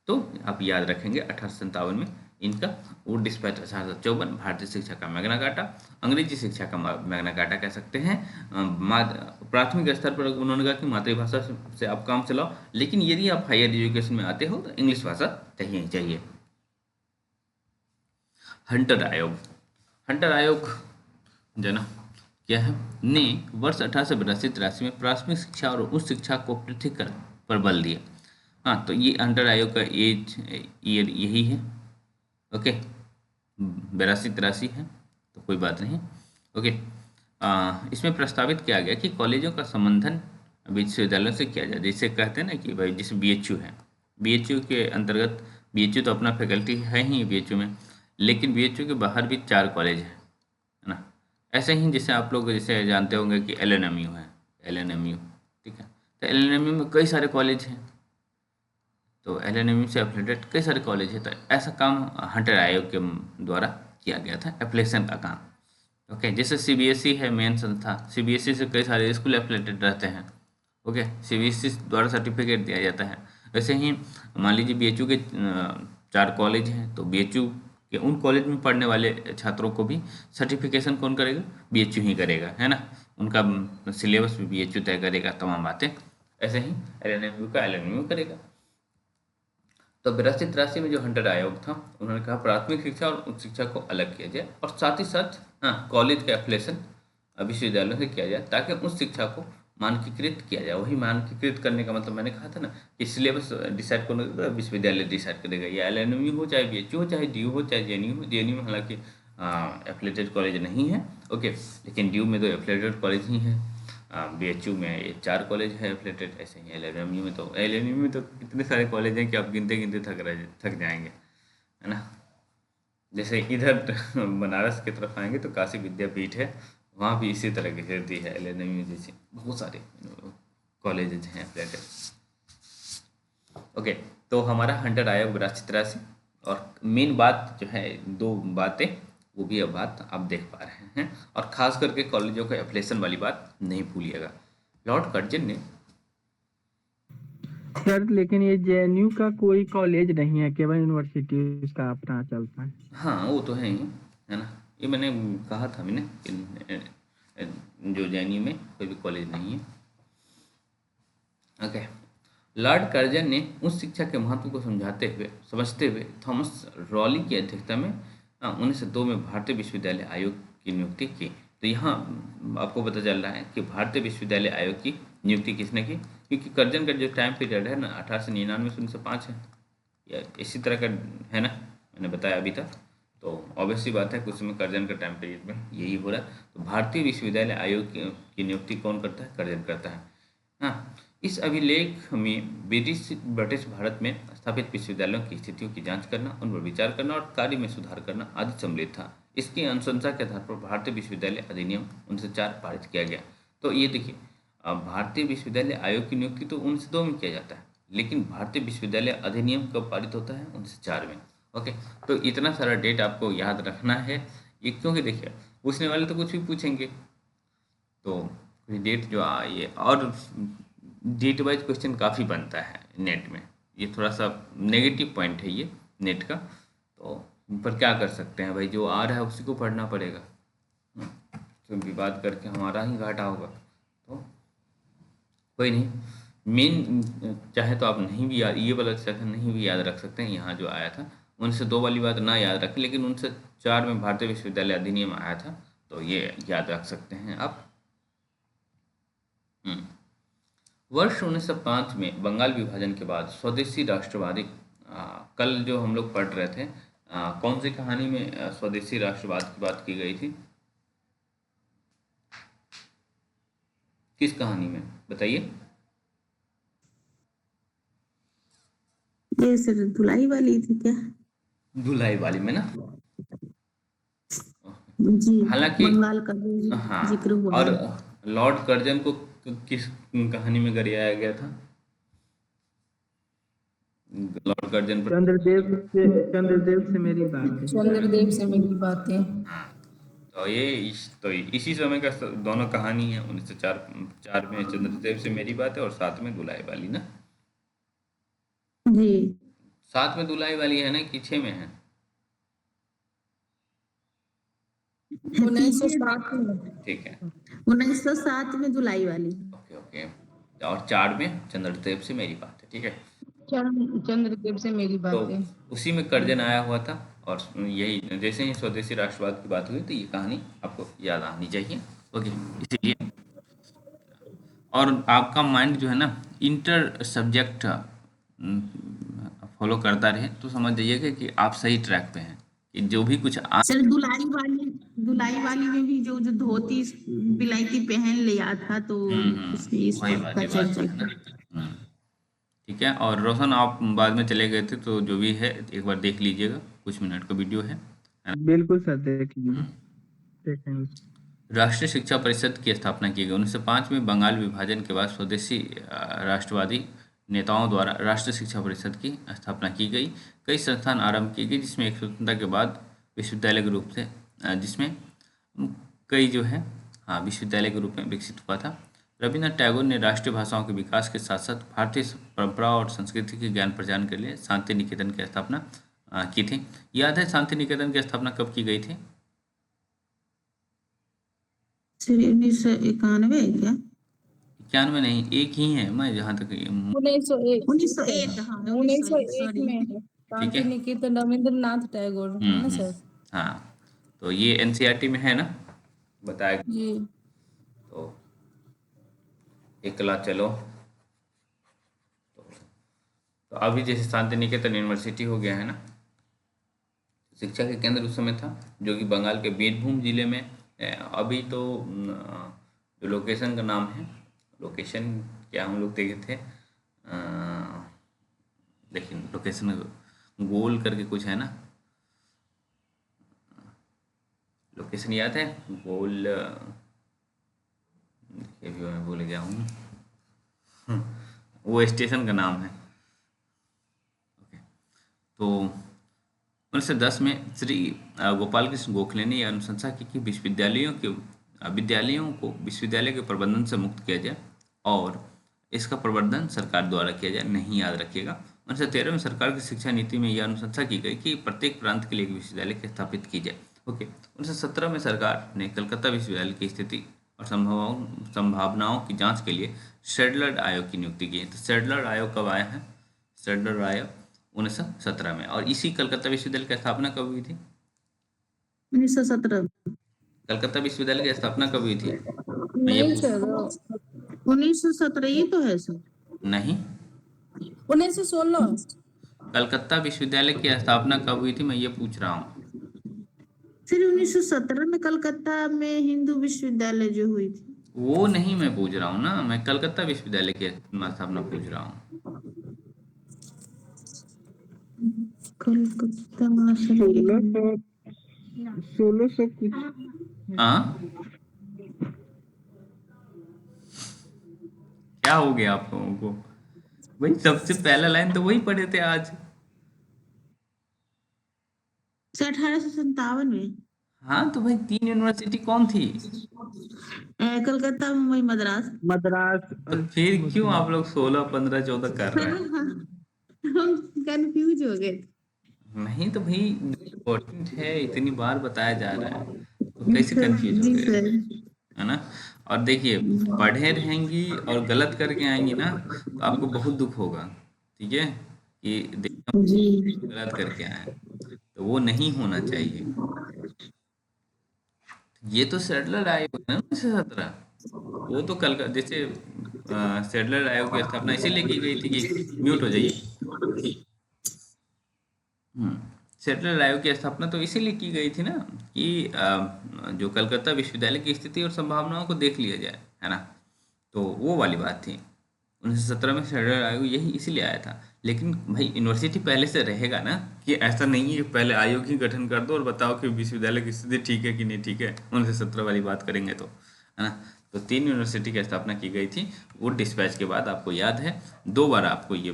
तो आप याद रखेंगे 1857 में इनका वुड डिस्पैच, 1854 भारतीय शिक्षा का मैग्ना कार्टा, अंग्रेजी शिक्षा का मैग्ना कार्टा कह सकते हैं। प्राथमिक स्तर पर उन्होंने कहा कि मातृभाषा से आप काम चलाओ, लेकिन यदि आप हायर एजुकेशन में आते हो तो इंग्लिश भाषा चाहिए ही चाहिए। हंटर आयोग, हंटर आयोग जो ना क्या है, ने वर्ष 1882-83 में प्राथमिक शिक्षा और उच्च शिक्षा को पृथक पर बल दिया। हाँ, तो ये हंटर आयोग का ईयर यही है। ओके, 82-83 है, तो कोई बात नहीं। ओके, इसमें प्रस्तावित किया गया कि कॉलेजों का संबंधन विश्वविद्यालयों से किया जाए। जैसे कहते हैं ना कि भाई, जैसे बीएचयू है, बीएचयू के अंतर्गत, बीएचयू तो अपना फैकल्टी है ही बीएचयू में, लेकिन बीएचयू के बाहर भी 4 कॉलेज है ना। ऐसे ही जैसे आप लोग जैसे जानते होंगे कि एलएनएमयू है, एलएनएमयू, ठीक है। तो एलएनएमयू में कई सारे कॉलेज हैं, तो एलएनएमयू से एफिलेटेड कई सारे कॉलेज है। तो ऐसा काम हंटर आयोग के द्वारा किया गया था, एप्लीकेशन का काम। ओके, जैसे सीबीएसई है मेन संस्था, सीबीएसई से कई सारे स्कूल एफिलेटेड रहते हैं। ओके, सीबीएसई द्वारा सर्टिफिकेट दिया जाता है। वैसे ही मान लीजिए बीएचयू के 4 कॉलेज हैं, तो बीएचयू के उन कॉलेज में पढ़ने वाले छात्रों को भी सर्टिफिकेशन कौन करेगा? बीएचयू ही करेगा, है ना। उनका सिलेबस भी बीएचयू तय करेगा, तमाम बातें। ऐसे ही एलएनएमयू का एलएनएमयू करेगा। तो 82-83 में जो हंटर आयोग था, उन्होंने कहा प्राथमिक शिक्षा और उच्च शिक्षा को अलग किया जाए, और साथ ही साथ कॉलेज का एफिलिएशन विश्वविद्यालयों से किया जाए, ताकि उच्च शिक्षा को मानकीकृत किया जाए। वही मानकीकृत करने का मतलब मैंने कहा था ना कि सिलेबस डिसाइड करने का विश्वविद्यालय डिसाइड करेगा, या एलएनएमयू हो, चाहे बीएचयू हो, चाहे डीयू हो, चाहे जेएनयू हो। जेएनयू में हालांकि एफिलेटेड कॉलेज नहीं है, ओके, लेकिन डीयू में तो एफिलेटेड कॉलेज ही है। बीएचयू में ये 4 कॉलेज है एफिलेटेड। ऐसे ही एलएनएमयू में तो कितने सारे कॉलेज हैं कि आप गिनते गिनते थक जाएंगे, है ना। जैसे इधर बनारस की तरफ आएंगे तो काशी विद्यापीठ है, वहाँ भी इसी तरह की स्थिति है, एलएनएमयू जैसे बहुत सारे कॉलेजेज हैं एफिलेटेड। ओके, तो हमारा हंटर आयोग 82-83, और मेन बात जो है 2 बातें, वो भी अब बात आप देख पा रहे हैं, और खास करके कॉलेजों का एफिलिएशन वाली बात नहीं भूलिएगा। लॉर्ड कर्जन ने, सर लेकिन ये जेएनयू का कोई कॉलेज नहीं है, केवल यूनिवर्सिटी उसका अपना चलता है। हाँ वो तो है ही, है ना। ये मैंने कहा था मैंने कि जो जेएनयू में कोई भी कॉलेज नहीं है। ओके, लॉर्ड कर्जन ने उच्च शिक्षा के महत्व को समझते हुए थॉमस रॉली की अध्यक्षता में 1902 में भारतीय विश्वविद्यालय आयोग की नियुक्ति की। तो यहाँ आपको पता चल रहा है कि भारतीय विश्वविद्यालय आयोग की नियुक्ति किसने की, क्योंकि कर्जन का जो टाइम पीरियड है ना 1899 से 1905 है, या इसी तरह का है ना, मैंने बताया अभी तक। तो ऑब्वियस सी बात है कुछ समय कर्जन का टाइम पीरियड में यही हो रहा है। तो भारतीय विश्वविद्यालय आयोग की नियुक्ति कौन करता है? कर्जन करता है। हाँ, इस अभिलेख में ब्रिटिश भारत में स्थापित विश्वविद्यालयों की स्थितियों की जांच करना, उन पर विचार करना और कार्य में सुधार करना आदि सम्मिलित था। इसकी अनुशंसा के आधार पर भारतीय विश्वविद्यालय अधिनियम 1904 पारित किया गया। तो ये देखिए, भारतीय विश्वविद्यालय आयोग की नियुक्ति तो 1902 में किया जाता है, लेकिन भारतीय विश्वविद्यालय अधिनियम कब पारित होता है? 1904 में। ओके, तो इतना सारा डेट आपको याद रखना है ये, क्योंकि देखिए पूछने वाले तो कुछ भी पूछेंगे, तो डेट जो ये और डेट वाइज क्वेश्चन काफ़ी बनता है नेट में। ये थोड़ा सा नेगेटिव पॉइंट है ये नेट का, तो पर क्या कर सकते हैं भाई, जो आ रहा है उसी को पढ़ना पड़ेगा। तो विवाद करके हमारा ही घाटा होगा, तो कोई नहीं। मेन चाहे तो आप नहीं भी याद, ये वाला सेक्शन नहीं भी याद रख सकते हैं। यहाँ जो आया था 1902 वाली बात ना याद रखें, लेकिन 1904 में भारतीय विश्वविद्यालय अधिनियम आया था, तो ये याद रख सकते हैं आप। वर्ष 1905 में बंगाल विभाजन के बाद स्वदेशी राष्ट्रवादी, कल जो हम लोग पढ़ रहे थे, कौन सी कहानी में स्वदेशी राष्ट्रवाद की बात की गई थी? किस कहानी में बताइए? ये सर धुलाई वाली थी क्या? धुलाई वाली में ना। जी, हालांकि बंगाल का जो हाँ, जिक्र हुआ और है। लॉर्ड कर्जन को किस कहानी में गरियाया गया था? लॉर्ड कर्जन पर चंद्रदेव से मेरी बात है। चंद्रदेव से मेरी बातें। हाँ, तो तो इसी समय का दोनों कहानी है। 1904 में चंद्रदेव से मेरी बात है और साथ में धुलाई वाली ना। जी, साथ में धुलाई वाली है ना कि 6 में है? 1907 में। ठीक है, 1907 में धुलाई वाली। Okay okay. और 4 में चंद्रदेव से मेरी बात है, ठीक है। चंद्रदेव से मेरी तो बातें। उसी में कर्जन आया हुआ था, और यही जैसे ही स्वदेशी राष्ट्रवाद की बात हुई तो ये कहानी आपको याद आनी चाहिए। ओके, इसीलिए और आपका माइंड जो है ना इंटर सब्जेक्ट फॉलो करता रहे तो समझ जाइएगा कि आप सही ट्रैक पे हैं, कि जो भी कुछ सर धुलाई वाली में भी जो जो धोती बिलायती पहन लिया था, तो इसमें इस वही बात का वाली बात चर्चा है ना। ठीक है। और रोशन आप बाद में चले गए थे, तो जो भी है एक बार देख लीजिएगा, कुछ मिनट का वीडियो है ना? बिल्कुल सर, देखेंगे। राष्ट्रीय शिक्षा परिषद की स्थापना की गई 1905 में। बंगाल विभाजन के बाद स्वदेशी राष्ट्रवादी नेताओं द्वारा राष्ट्रीय शिक्षा परिषद की स्थापना की गई। कई संस्थान आरंभ की गई, जिसमें एक स्वतंत्रता के बाद विश्वविद्यालय के रूप से जिसमें कई जो है विश्वविद्यालय के रूप में विकसित हुआ था। रविन्द्रनाथ टैगोर ने राष्ट्रीय भाषाओं के विकास के साथ साथ भारतीय परंपरा और संस्कृति के ज्ञान प्रचार के लिए शांति निकेतन की स्थापना की थी। याद है शांति निकेतन की स्थापना कब की गई थी? 1991 क्या? 91 नहीं, एक ही है, मैं जहाँ तक 1901 हाँ 1901 में है। ठीक शांति है। निकेतन रविंद्रनाथ टैगोर है ना सर? हाँ, तो ये एनसीईआरटी में है ना, बताया। जी। तो एकला चलो, तो अभी जैसे शांति निकेतन यूनिवर्सिटी हो गया है ना, शिक्षा के केंद्र उस समय था, जो कि बंगाल के बीरभूम जिले में है। अभी तो जो लोकेशन का नाम है, लोकेशन क्या हम लोग देखे थे, लेकिन लोकेशन गोल करके कुछ है ना, लोकेशन याद है? गोल, देखिए भी मैं भूल गया हूँ वो स्टेशन का नाम है। ओके, तो 1910 में श्री गोपाल कृष्ण गोखले ने यह अनुशंसा की कि विश्वविद्यालय के प्रबंधन से मुक्त किया जाए और इसका प्रवर्धन सरकार द्वारा किया जाए। नहीं याद रखिएगा। 1913 में सरकार की शिक्षा नीति में यह अनुशंसा की गई कि प्रत्येक प्रांत के लिए एक विश्वविद्यालय स्थापित की जाए। ओके, 1917 में सरकार ने कलकत्ता विश्वविद्यालय की स्थिति और संभावनाओं की जांच के लिए सैडलर आयोग की नियुक्ति की है। तो सैडलर आयोग कब आया है? सैडलर आयोग 1917 में। और इसी कलकत्ता विश्वविद्यालय की स्थापना कब हुई थी? 1917। कलकत्ता विश्वविद्यालय की स्थापना कब हुई थी? नहीं सर, 1917 ही तो है सर। नहीं, 1916। कलकत्ता विश्वविद्यालय की स्थापना कब हुई थी, मैं ये पूछ रहा हूँ। फिर 1917 में कलकत्ता में हिंदू विश्वविद्यालय जो हुई थी। वो नहीं मैं पूछ रहा हूँ ना, मैं कलकत्ता विश्वविद्यालय की स्थापना पूछ रहा हूँ। कलकत्ता 1600 कुछ। हाँ, क्या हो गया आप लोगों को? भाई सबसे पहला लाइन तो वही पढ़े थे आज। 1857 में। हाँ तो भाई 3 यूनिवर्सिटी कौन थी? कलकत्ता, मुंबई, मद्रास। मद्रास तो और फिर क्यों भोसले। आप लोग 16, 15, 14 कर रहे हैं? हम कंफ्यूज हो गए नहीं तो भाई इम्पोर्टेंट है, इतनी बार बताया जा रहा है, तो थे। कैसे कंफ्यूज हो जी गए? सर। है ना? और देखिए, पढ़े रहेंगी और गलत करके आएंगी ना, तो आपको बहुत दुख होगा। ठीक है, कि देखो जी। गलत करके आए हैं, तो वो नहीं होना चाहिए। ये तो सेटलर आयोग है ना 1917। वो तो कल का जैसे सेटलर आयोग की स्थापना इसीलिए की गई थी कि म्यूट हो जाइए। हम्म, सेटलर आयोग की स्थापना तो इसीलिए की गई थी ना कि जो कलकत्ता विश्वविद्यालय की स्थिति और संभावनाओं को देख लिया जाए, है ना? तो वो वाली बात थी। 1917 में सेटलर आयोग यही इसीलिए आया था। लेकिन भाई यूनिवर्सिटी पहले से रहेगा ना, कि ऐसा नहीं है कि पहले आयोग ही गठन कर दो और बताओ कि विश्वविद्यालय की स्थिति ठीक है कि नहीं ठीक है। 1917 वाली बात करेंगे तो, है ना? तो 3 यूनिवर्सिटी की स्थापना की गई थी। वो डिस्पैच के बाद आपको याद है 2 बार आपको ये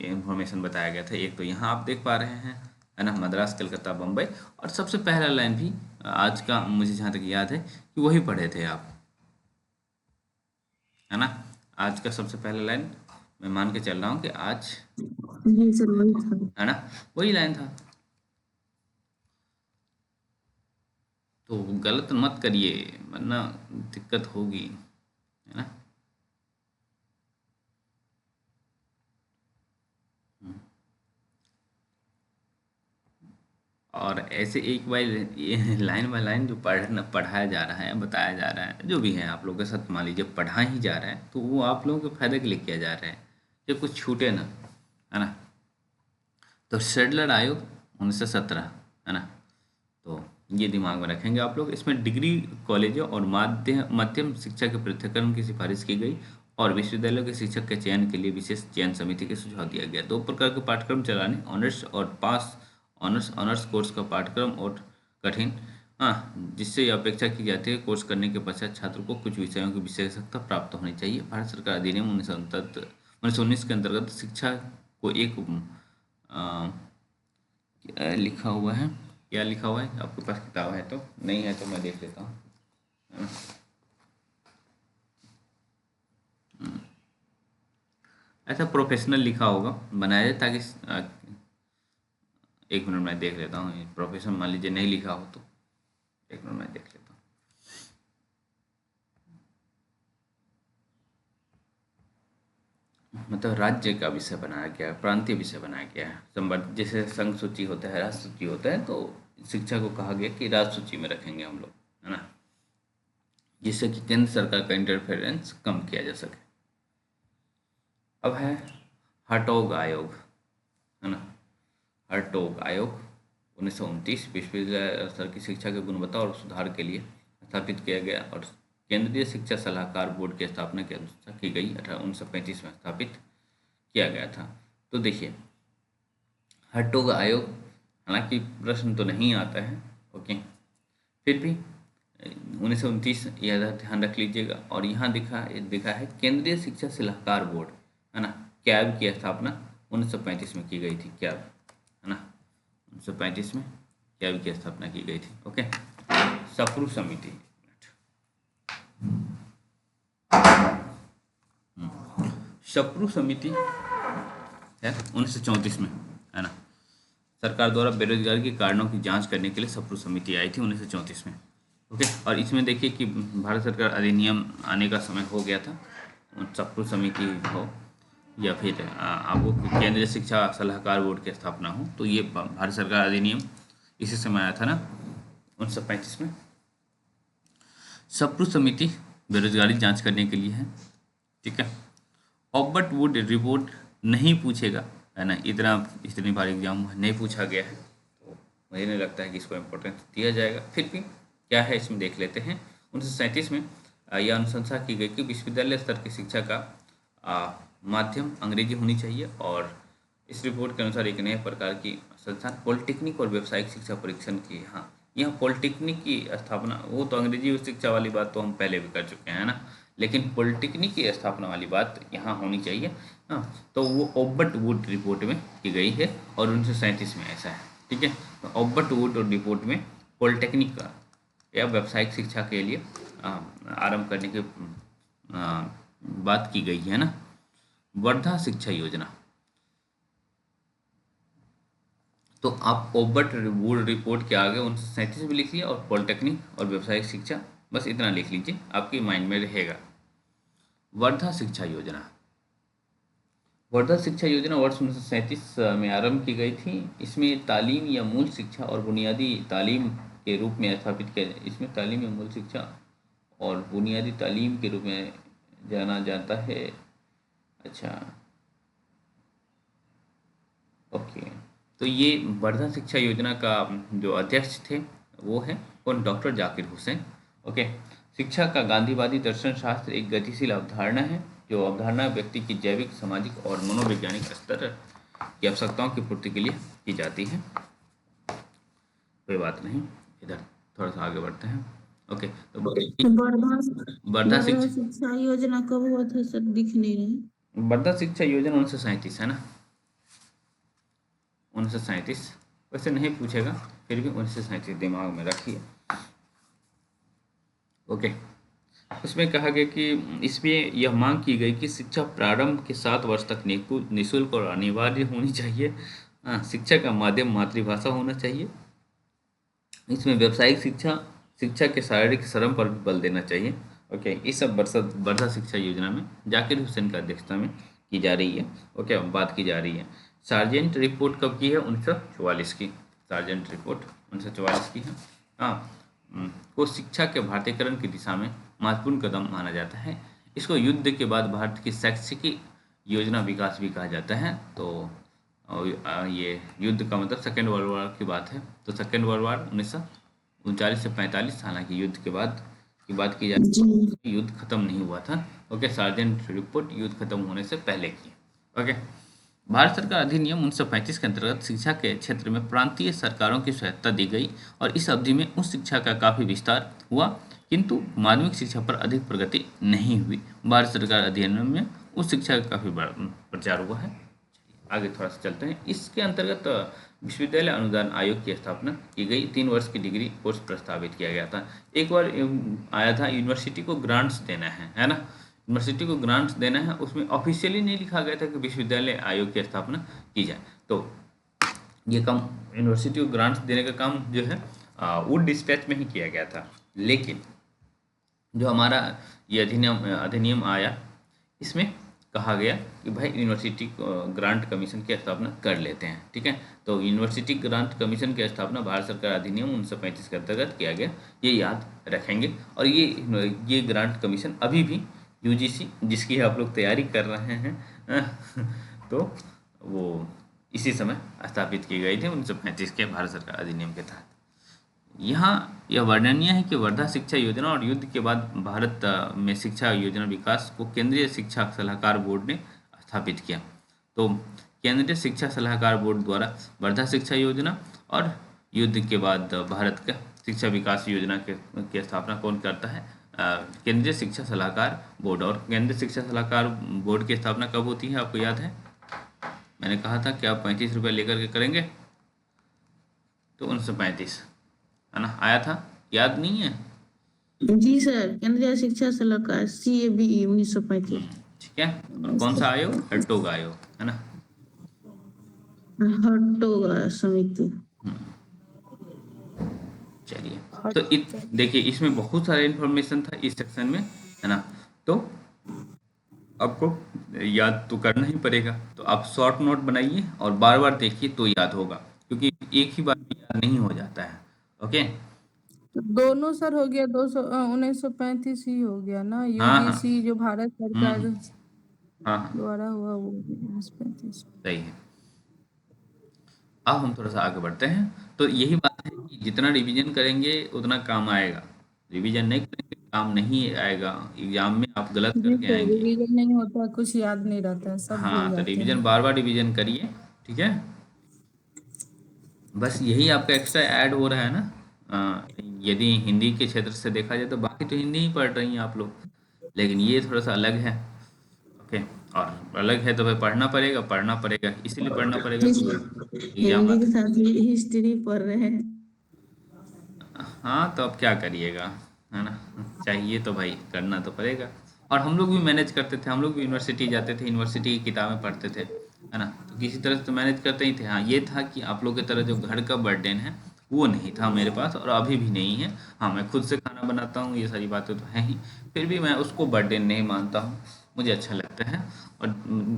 इंफॉर्मेशन बताया गया था। एक तो यहाँ आप देख पा रहे हैं, है ना, मद्रास, कलकत्ता, बम्बई। और सबसे पहला लाइन भी आज का मुझे जहाँ तक याद है कि वही पढ़े थे आप, है ना? आज का सबसे पहला लाइन मैं मान के चल रहा हूँ कि आज, जी सर, वही था। है ना, वही लाइन था। तो गलत मत करिए वरना दिक्कत होगी, है ना? और ऐसे एक बार लाइन बाय लाइन जो पढ़ाया जा रहा है, बताया जा रहा है, जो भी है आप लोगों के साथ मान लीजिए पढ़ा ही जा रहा है, तो वो आप लोगों के फायदे के लिए किया जा रहा है, कि कुछ छूटे ना, है ना? तो शेडलर आयोग 1917, है ना? तो ये दिमाग में रखेंगे आप लोग। इसमें डिग्री कॉलेजों और मध्यम शिक्षा के पृथक्करण की सिफारिश की गई और विश्वविद्यालयों के शिक्षक के चयन के लिए विशेष चयन समिति के सुझाव दिया गया। 2 प्रकार के पाठ्यक्रम चलाने, ऑनर्स और पास ऑनर्स कोर्स का पाठ्यक्रम और कठिन, हाँ, जिससे यह अपेक्षा की जाती है कोर्स करने के पश्चात छात्र को कुछ विषयों की विशेषज्ञता प्राप्त होनी चाहिए। भारत सरकार अधिनियम 1919 के अंतर्गत शिक्षा को एक लिखा हुआ है, क्या लिखा हुआ है आपके पास? किताब है तो, नहीं है तो मैं देख लेता हूँ, है ना? ऐसा प्रोफेशनल लिखा होगा, बनाया जाए ताकि एक मिनट मैं देख लेता हूँ। प्रोफेशनल मान लीजिए नहीं लिखा हो तो एक मिनट मैं देख लेता हूँ। मतलब राज्य का विषय बनाया गया है, प्रांतीय विषय बनाया गया है, संबंध जैसे संघ सूची होता है, राष्ट्र सूची होता है, तो शिक्षा को कहा गया कि राष्ट्र सूची में रखेंगे हम लोग, है ना, जिससे कि केंद्र सरकार का इंटरफेरेंस कम किया जा सके। अब है हर्टोग आयोग, है ना? हर्टोग आयोग 1929 विश्वविद्यालय स्तर की शिक्षा की गुणवत्ता और सुधार के लिए स्थापित किया गया और केंद्रीय शिक्षा सलाहकार बोर्ड की स्थापना की अनुशंसा की गई। 1935 में स्थापित किया गया था। तो देखिए, हर्टोग आयोग, हालांकि प्रश्न तो नहीं आता है, ओके, फिर भी 1929 यह ध्यान रख लीजिएगा। और यहाँ दिखा है केंद्रीय शिक्षा सलाहकार बोर्ड, है ना, कैब की स्थापना 1935 में की गई थी। कैब, है ना, 1935 में कैब की स्थापना की गई थी। ओके, सप्रू समिति, सप्रू समिति है 1934 में, है ना? सरकार द्वारा बेरोजगारी के कारणों की जांच करने के लिए सप्रू समिति आई थी 1934 में। ओके, और इसमें देखिए कि भारत सरकार अधिनियम आने का समय हो गया था। सप्रू समिति हो या फिर आपको केंद्रीय शिक्षा सलाहकार बोर्ड की स्थापना हो, तो ये भारत सरकार अधिनियम इसी समय आया था ना 1935 में। सप्रू समिति बेरोजगारी जांच करने के लिए है, ठीक है। ऑबर्ट वुड रिपोर्ट नहीं पूछेगा, है ना, इतनी बार एग्जाम नहीं पूछा गया है, तो मुझे नहीं लगता है कि इसको इम्पोर्टेंस दिया जाएगा, फिर भी क्या है इसमें देख लेते हैं। 1937 में यह अनुशंसा की गई कि विश्वविद्यालय स्तर की शिक्षा का माध्यम अंग्रेजी होनी चाहिए, और इस रिपोर्ट के अनुसार एक नए प्रकार की संस्थान पॉलिटेक्निक और व्यावसायिक शिक्षा परीक्षण की। हाँ, यहाँ पॉलिटेक्निक की स्थापना, वो तो अंग्रेजी शिक्षा वाली बात तो हम पहले भी कर चुके हैं ना, लेकिन पॉलिटेक्निक की स्थापना वाली बात यहाँ होनी चाहिए। हाँ, तो वो ओबर्ट वुड रिपोर्ट में की गई है और 1937 में ऐसा है। ठीक है, तो ओबर्ट वुड रिपोर्ट में पॉलिटेक्निक का या व्यावसायिक शिक्षा के लिए आरंभ करने की बात की गई है ना। वर्धा शिक्षा योजना, तो आप ओबर्ट वुड रिपोर्ट के आगे 1937 भी लिख लिया और पॉलिटेक्निक और व्यावसायिक शिक्षा, बस इतना लिख लीजिए, आपकी माइंड में रहेगा। वर्धा शिक्षा योजना, वर्धा शिक्षा योजना वर्ष 1937 में आरंभ की गई थी। इसमें तालीम या मूल शिक्षा और बुनियादी तालीम के रूप में स्थापित किया, इसमें तालीम या मूल शिक्षा और बुनियादी तालीम के रूप में जाना जाता है। अच्छा, ओके, तो ये वर्धा शिक्षा योजना का जो अध्यक्ष थे वो है कौन, डॉक्टर जाकिर हुसैन। ओके, शिक्षा का गांधीवादी दर्शन शास्त्र एक गतिशील अवधारणा है, जो अवधारणा व्यक्ति की जैविक, सामाजिक और मनोवैज्ञानिक स्तर की आवश्यकताओं की पूर्ति के लिए की जाती है। कोई बात नहीं, इधर थोड़ा सा आगे बढ़ते हैं। ओके, तो वर्धा शिक्षा योजना कब हुआ था सर, दिख नहीं रहे। वर्धा शिक्षा योजना 1937 है ना, 1937, वैसे नहीं पूछेगा, फिर भी 1937 दिमाग में रखिए। ओके, उसमें कहा गया कि इसमें यह मांग की गई कि शिक्षा प्रारंभ के 7 वर्ष तक निःशुल्क और अनिवार्य होनी चाहिए। शिक्षा का माध्यम मातृभाषा होना चाहिए। इसमें व्यावसायिक शिक्षा, शिक्षा के शारीरिक श्रम पर भी बल देना चाहिए। ओके, इस सब वर्धा शिक्षा योजना में जाकिर हुसैन की अध्यक्षता में की जा रही है। ओके, बात की जा रही है। सार्जेंट रिपोर्ट कब की है, 1944 की। सार्जेंट रिपोर्ट 1944 की है। हाँ, को शिक्षा के भारतीयकरण की दिशा में महत्वपूर्ण कदम माना जाता है। इसको युद्ध के बाद भारत की शैक्षिक योजना विकास भी कहा जाता है। तो ये युद्ध का मतलब सेकेंड वर्ल्ड वॉर की बात है। तो सेकेंड वर्ल्ड वॉर 1939 से 45, हालांकि युद्ध के बाद की बात की जाती है, युद्ध खत्म नहीं हुआ था। ओके, सार्जेंट रिपोर्ट युद्ध खत्म होने से पहले की। ओके, भारत सरकार अधिनियम 1935 के अंतर्गत शिक्षा के क्षेत्र में प्रांतीय सरकारों की स्वायत्तता दी गई और इस अवधि में उस शिक्षा का काफ़ी विस्तार हुआ, किंतु माध्यमिक शिक्षा पर अधिक प्रगति नहीं हुई। भारत सरकार अधिनियम में उस शिक्षा का काफ़ी प्रचार हुआ है। आगे थोड़ा सा चलते हैं। इसके अंतर्गत विश्वविद्यालय अनुदान आयोग की स्थापना की गई। 3 वर्ष की डिग्री कोर्स प्रस्तावित किया गया था। एक बार आया था यूनिवर्सिटी को ग्रांट्स देना है ना, यूनिवर्सिटी को ग्रांट्स देना है, उसमें ऑफिशियली नहीं लिखा गया था कि विश्वविद्यालय आयोग की स्थापना की जाए। तो ये काम, यूनिवर्सिटी को ग्रांट्स देने का काम जो है वुड डिस्पैच में ही किया गया था। लेकिन जो हमारा ये अधिनियम आया, इसमें कहा गया कि भाई यूनिवर्सिटी ग्रांट कमीशन की स्थापना कर लेते हैं। ठीक है, तो यूनिवर्सिटी ग्रांट कमीशन की स्थापना भारत सरकार अधिनियम 1935 के अंतर्गत किया गया, ये याद रखेंगे। और ये ग्रांट कमीशन अभी भी यूजीसी, जिसकी आप लोग तैयारी कर रहे हैं तो वो इसी समय स्थापित की गई थी 1935 के भारत सरकार अधिनियम के तहत। यहाँ यह वर्णनीय है कि वर्धा शिक्षा योजना और युद्ध के बाद भारत में शिक्षा योजना विकास को केंद्रीय शिक्षा सलाहकार बोर्ड ने स्थापित किया। तो केंद्रीय शिक्षा सलाहकार बोर्ड द्वारा वर्धा शिक्षा योजना और युद्ध के बाद भारत का शिक्षा विकास योजना की स्थापना कौन करता है, केंद्रीय शिक्षा सलाहकार बोर्ड। और केंद्रीय शिक्षा सलाहकार बोर्ड की स्थापना कब होती है, आपको याद है? मैंने कहा था कि आप 35 रुपये लेकर के करेंगे, तो 1935 है ना, आया था, याद नहीं है? जी सर, केंद्रीय शिक्षा सलाहकार CABE 1935। ठीक है, और कौन सा आयोग? हट्टोग आयोग, है ना, हट्टोग समिति। चलिए, तो देखिए इसमें बहुत सारा इन्फॉर्मेशन था इस सेक्शन में, है ना, तो आपको याद तो करना ही पड़ेगा। तो आप शॉर्ट नोट बनाइए और बार बार देखिए तो याद होगा, क्योंकि एक ही बार में याद नहीं हो जाता है। ओके, तो दोनों सर हो गया, 1935 ही हो गया ना, हाँ हाँ, यूजीसी जो भारत सरकार हाँ हाँ, द्वारा हुआ वो 1935। सही है। अब हम थोड़ा सा आगे बढ़ते हैं। तो यही बात है कि जितना रिवीजन करेंगे उतना काम आएगा, रिवीजन नहीं करेंगे काम नहीं आएगा, एग्जाम में आप गलत जी करके सर, आएंगे। रिवीजन नहीं होता है, कुछ याद नहीं रहता है, सब भूल हाँ, तो जाते रिवीजन हैं। बार बार रिवीजन करिए, ठीक है। बस यही आपका एक्स्ट्रा ऐड हो रहा है ना। यदि हिंदी के क्षेत्र से देखा जाए तो बाकी तो हिंदी ही पढ़ रही हैं आप लोग, लेकिन ये थोड़ा सा अलग है। ओके, और अलग है तो भाई पढ़ना पड़ेगा, इसीलिए पढ़ना पड़ेगा कि एग्जाम हिंदी के आता है। साथ हिस्ट्री पढ़ रहे हैं। हाँ, तो अब क्या करिएगा, है ना, चाहिए तो भाई करना तो पड़ेगा। और हम लोग भी मैनेज करते थे, हम लोग भी यूनिवर्सिटी जाते थे, यूनिवर्सिटी की किताबें पढ़ते थे, है ना, तो किसी तरह से तो मैनेज करते ही थे। हाँ, ये था कि आप लोग की तरह जो घर का बर्डन है वो नहीं था मेरे पास, और अभी भी नहीं है। हाँ, मैं खुद से खाना बनाता हूँ, ये सारी बातें तो हैं ही, फिर भी मैं उसको बर्डन नहीं मानता हूँ, मुझे अच्छा लगता है। और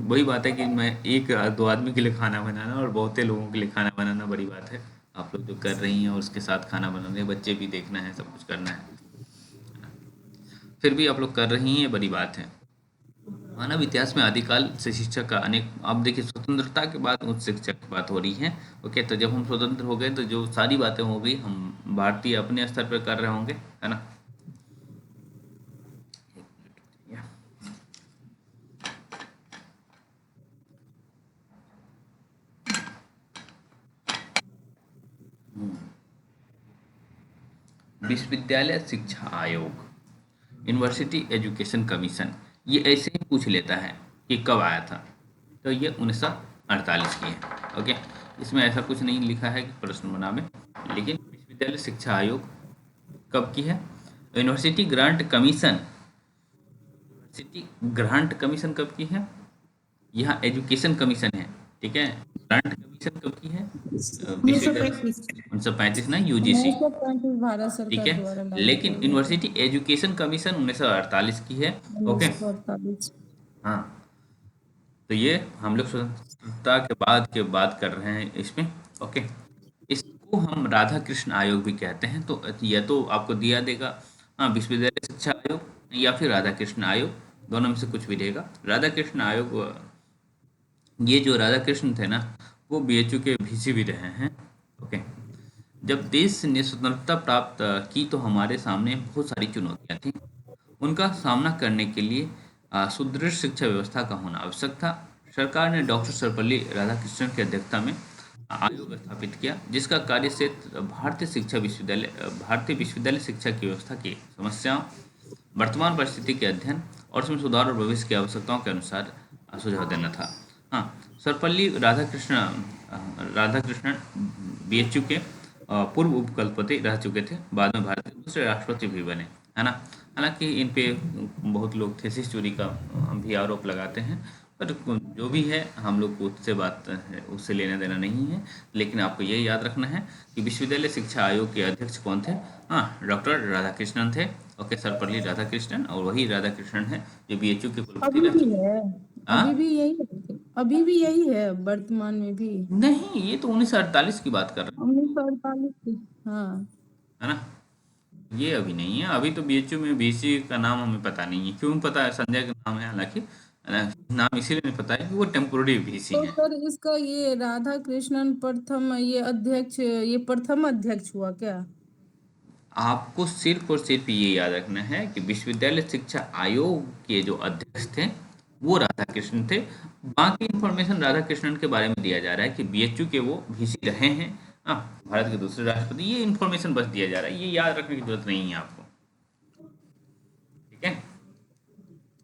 वही बात है कि मैं एक दो आदमी के लिए खाना बनाना और बहुते लोगों के लिए खाना बनाना बड़ी बात है। आप लोग जो कर रही हैं और उसके साथ खाना बना रहे हैं, बच्चे भी देखना है, सब कुछ करना है, फिर भी आप लोग कर रही हैं, ये बड़ी बात है। मानव इतिहास में आदिकाल से शिक्षा का अनेक, आप देखिए स्वतंत्रता के बाद उच्च शिक्षा की बात हो रही है। ओके, तो जब हम स्वतंत्र हो गए तो जो सारी बातें हो गई हम भारतीय अपने स्तर पर कर रहे होंगे, है ना। विश्वविद्यालय शिक्षा आयोग, यूनिवर्सिटी एजुकेशन कमीशन, ये ऐसे ही पूछ लेता है कि कब आया था, तो ये 1948 की है। ओके, इसमें ऐसा कुछ नहीं लिखा है कि प्रश्न बना में, लेकिन विश्वविद्यालय शिक्षा आयोग कब की है। University grant commission, university grant commission कब की है, यहाँ एजुकेशन कमीशन है, ठीक है। ग्रांट कमीशन कब की है, उन्नीस सौ विश्वविद्यालय पैंतीस 1935 ना, यूजीसी, 1935 भारत ठीक सरकार है। द्वारा लागू लेकिन किया गया था। यूनिवर्सिटी एजुकेशन कमीशन 1948 की है। ओके, 1948। हाँ, तो ये हम लोग स्वतंत्रता के बाद बात कर रहे हैं इसमें। ओके, इसको हम राधा कृष्ण आयोग भी कहते हैं, तो यह तो आपको दिया देगा, हाँ, विश्वविद्यालय शिक्षा आयोग या फिर राधा कृष्ण आयोग, दोनों में से कुछ भी रहेगा। राधा कृष्ण आयोग, ये जो राधा कृष्ण थे ना, वो बीएचयू के वीसी भी रहे हैं। ओके, जब देश ने स्वतंत्रता प्राप्त की तो हमारे सामने बहुत सारी चुनौतियां थी, उनका सामना करने के लिए सुदृढ़ शिक्षा व्यवस्था का होना आवश्यक था। सरकार ने डॉक्टर सर्वपल्ली राधाकृष्णन की अध्यक्षता में आयोग स्थापित किया, जिसका कार्य क्षेत्र भारतीय विश्वविद्यालय शिक्षा की व्यवस्था की समस्याओं, वर्तमान परिस्थिति के अध्ययन और उसमें सुधार और भविष्य की आवश्यकताओं के अनुसार सुझाव देना था। हाँ, सर्वपल्ली राधाकृष्णन बीएचयू के पूर्व उपकुलपति रह चुके थे, बाद में भारत के दूसरे राष्ट्रपति भी बने, है ना। हालांकि इन पे बहुत लोग थेसिस चोरी का भी आरोप लगाते हैं, पर जो भी है हम लोग को उससे लेना देना नहीं है। लेकिन आपको ये याद रखना है कि विश्वविद्यालय शिक्षा आयोग के अध्यक्ष कौन थे, हाँ, डॉक्टर राधाकृष्णन थे। ओके, सर्वपल्ली राधाकृष्णन, और वही राधाकृष्णन है जो बीएचयू के कुलपति अभी रह भी चुके। है। अभी हाँ, भी यही है। अभी भी यही है वर्तमान में भी। नहीं, ये तो 1948 की बात कर रहे 1948 की। हाँ। हैं, है ना। ये अभी नहीं है, अभी तो बीएचयू में बीसी का नाम हमें पता नहीं है, क्यों पता है, संजय का नाम है, हालांकि नाम इसीलिए नहीं पता है कि वो टेम्पोररी बीसी तो हैं। सर इसका ये राधा कृष्णन प्रथम ये अध्यक्ष, ये प्रथम अध्यक्ष हुआ क्या? आपको सिर्फ और सिर्फ ये याद रखना है कि विश्वविद्यालय शिक्षा आयोग के जो अध्यक्ष थे वो राधा कृष्णन थे। बाकी इंफॉर्मेशन राधा कृष्णन के बारे में दिया जा रहा है कि बीएचयू के वो वीसी रहे हैं, हाँ, भारत के दूसरे राष्ट्रपति, ये इंफॉर्मेशन बस दिया जा रहा है, ये याद रखने की जरूरत नहीं है आपको, ठीक है,